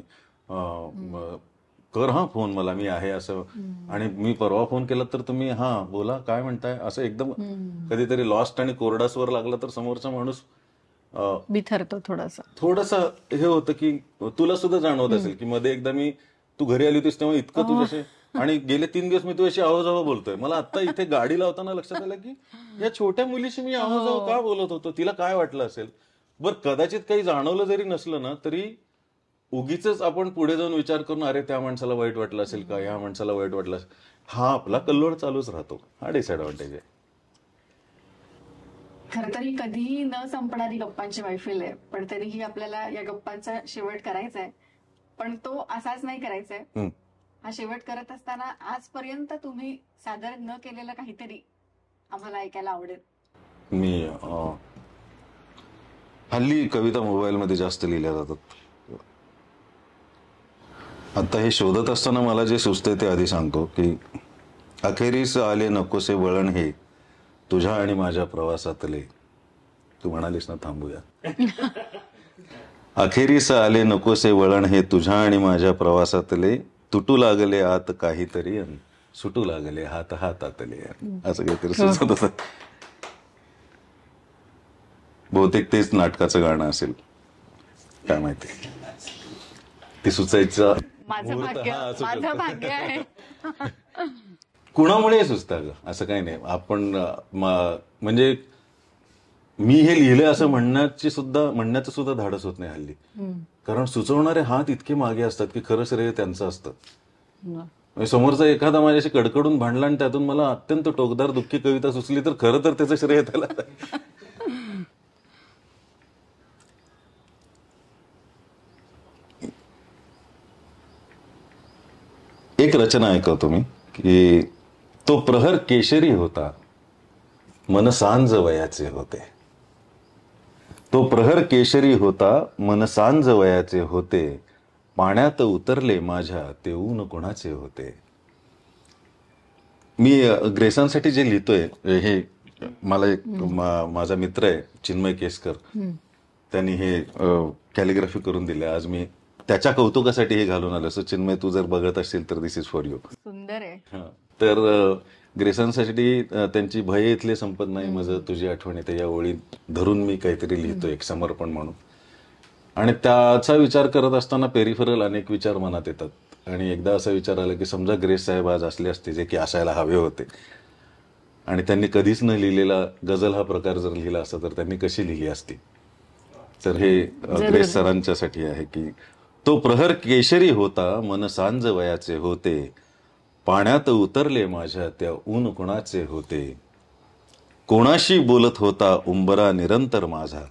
कर हा फोन मला, मी आहे असं. आणि मी परवा फोन केला तर तुम्ही हा बोला काय म्हणताय असं एकदम कधीतरी लॉस्ट आणि कोरडा स्वर लागला तर समोरचा माणूस बिथरतो थोडंसं हे होतं की तुला सुद्धा जाणवत असेल की मध्ये एकदा तू घरी आली होतीस तेव्हा इतकं तुझ्याशी, आणि गेले 3 दिवस मी तुझ्याशी आवाजावा बोलतोय. मला आता इथे गाडी लावताना लक्षात आलं की या छोट्या मुलीशी मी आवाजावा का बोलत होतो, तिला काय वाटलं असेल. बरं, कदाचित काही जाणवलं जरी नसलं ना तरी उगीच आपण पुढे जाऊन विचार करून अरे त्या माणसाला वाईट वाटलं असेल का, या माणसाला वाईट वाटलं असेल, हा आपला कल्लोळ चालूच राहतो. हा डिसएडव्हान्टेज आहे. खरं तरी कधीही न संपणारी गप्पांची मैफिल आहे, पण तरीही आपल्याला या गप्पांचा शेवट करायचा आहे. पण तो असाच नाही करायचा आहे. हा शेवट करत असताना आजपर्यंत तुम्ही सादर न केलेलं काहीतरी आम्हाला ऐकायला आवडेल. मी हल्ली कविता मोबाईलमध्ये जास्त लिहिल्या जातात. आता हे शोधत असताना मला जे सुचतंय ते आधी सांगतो की अखेरीस आले नकोसे वळण हे तुझ्या आणि माझ्या प्रवासातले. तू म्हणालीस ना थांबूया. अखेरीस आले नकोसे वळण हे तुझ्या आणि माझ्या प्रवासातले, तुटू लागले आत काहीतरी अन सुटू लागले हात हातातले, असं काहीतरी सुचत होतं. बहुतेक तेच नाटकाचं गाणं असेल, काय माहिती. ते सुचायचं माझं भाग्य आहे. कुणामुळे सुचतं ग, असं काही नाही. आपण म्हणजे मी हे लिहिलंय असं म्हणण्याचं सुद्धा धाडस होत नाही हल्ली. कारण सुचवणारे हात इतके मागे असतात की खरं श्रेय त्यांचं असतं. समोरचा एखादा माझ्याशी कडकडून भांडला आणि त्यातून मला अत्यंत टोकदार दुःखी कविता सुचली तर खरं तर त्याचं श्रेय त्याला. एक रचना ऐकवतो मी की तो प्रहर केशरी होता, मन सांज वयाचे होते. तो प्रहर केशरी होता, मन सांज वयाचे होते, पाण्यात उतरले माझ्या ते ऊन कोणाचे होते. मी ग्रेसांसाठी जे लिहितोय हे मला एक माझा मित्र आहे चिन्मय केसकर, त्यांनी हे कॅलिग्राफी करून दिले. आज मी त्याच्या कौतुकासाठी हे घालून आलो. सो चिन्मय, तू जर बघत असशील तर दिस इज फॉर यू. सुंदर आहे. तर ग्रेसांसाठी त्यांची भय इथले संपत नाही, माझं तुझी आठवण येते या ओळी धरून मी काहीतरी लिहितो, एक समर्पण म्हणून. आणि त्याचा विचार करत असताना पेरिफरल अनेक विचार मनात येतात. आणि एकदा असा विचार आला की समजा ग्रेस साहेब आज असले असते जे की असायला हवे होते, आणि त्यांनी कधीच न लिहिलेला गझल हा प्रकार जर लिहिला असता तर त्यांनी कशी लिहिली असती. तर हे ग्रेस सरांच्यासाठी आहे की तो प्रहर केशरी होता, मन सांज वयाचे होते, पाण्यात उतरले माझ्या त्या ऊन कोणाचे होते, कोणाशी बोलत होता उंबरा निरंतर माझा,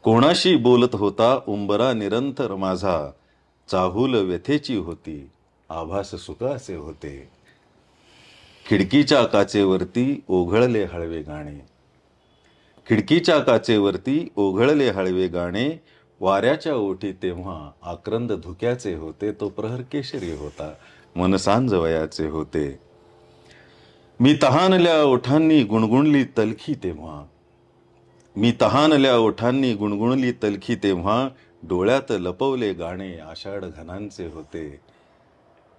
कोणाशी बोलत होता उंबरा निरंतर माझा, चाहूल व्यथेची होती आभास सुखाचे होते, खिडकीच्या काचेवरती ओघळले हळवे गाणे, खिडकीच्या काचेवरती ओघळले हळवे गाणे, वाऱ्याच्या ओठी तेव्हा आक्रंद धुक्याचे होते, तो प्रहर केशरी होता, मन सांज वयाचे होते, मी तहानल्या ओठांनी गुणगुणली तलखी तेव्हा, मी तहानल्या ओठांनी गुणगुणली तलखी तेव्हा, डोळ्यात लपवले गाणे आषाढ घनांचे होते,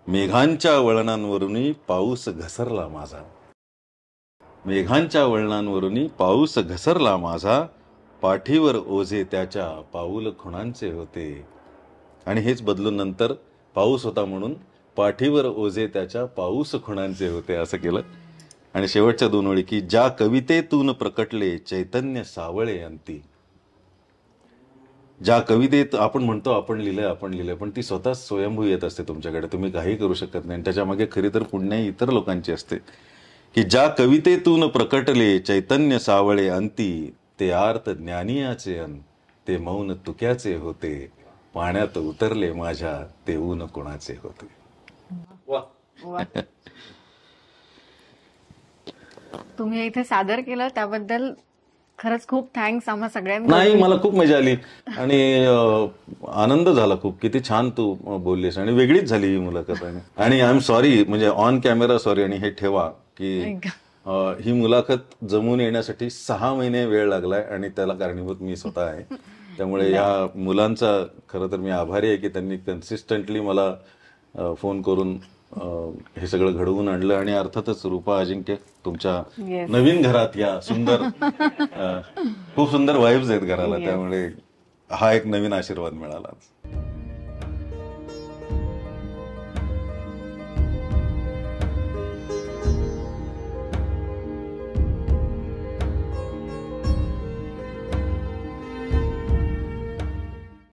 मेघांच्या वळणांवरून पाऊस घसरला माझा, मेघांच्या वळणांवरून पाऊस घसरला माझा, पाठीवर ओझे त्याच्या पाऊल खुणांचे होते. आणि हेच बदलून नंतर पाऊस होता म्हणून पाठीवर ओझे त्याच्या पाऊस खुणांचे होते असं केलं. आणि शेवटच्या दोन ओळी की ज्या कवितेतून प्रकटले चैतन्य सावळे अंती. ज्या कवितेत आपण म्हणतो आपण लिहिलंय, पण ती स्वतः स्वयंभू येत असते तुमच्याकडे, तुम्ही काही करू शकत नाही. त्याच्या मागे खरी तर पुण्य इतर लोकांची असते. की ज्या कवितेतून प्रकटले चैतन्य सावळे अंती, ते आर्त ज्ञानियाचे अन ते मौन तुक्याचे होते, पाण्यात उतरले माझ्या ते ऊन कोणाचे होते. तुम्ही इथे सादर केलं त्याबद्दल खरंच खूप थँक्स आम्हा सगळ्यांना. नाही, मला खूप मजा आली आणि आनंद झाला खूप. किती छान तू बोललीस आणि वेगळीच झाली ही मुलाखत. आणि आय एम सॉरी, म्हणजे ऑन कॅमेरा सॉरी. आणि हे ठेवा की ही मुलाखत जमून येण्यासाठी 6 महिने वेळ लागलाय आणि त्याला कारणीभूत मी स्वतः आहे. त्यामुळे या मुलांचा खरं तर मी आभारी आहे की त्यांनी कन्सिस्टंटली मला फोन करून हे सगळं घडवून आणलं. आणि अर्थातच रूपा अजिंक्य, तुमच्या नवीन घरात या सुंदर खूप सुंदर वाईब्स आहेत घराला, त्यामुळे हा एक नवीन आशीर्वाद मिळाला.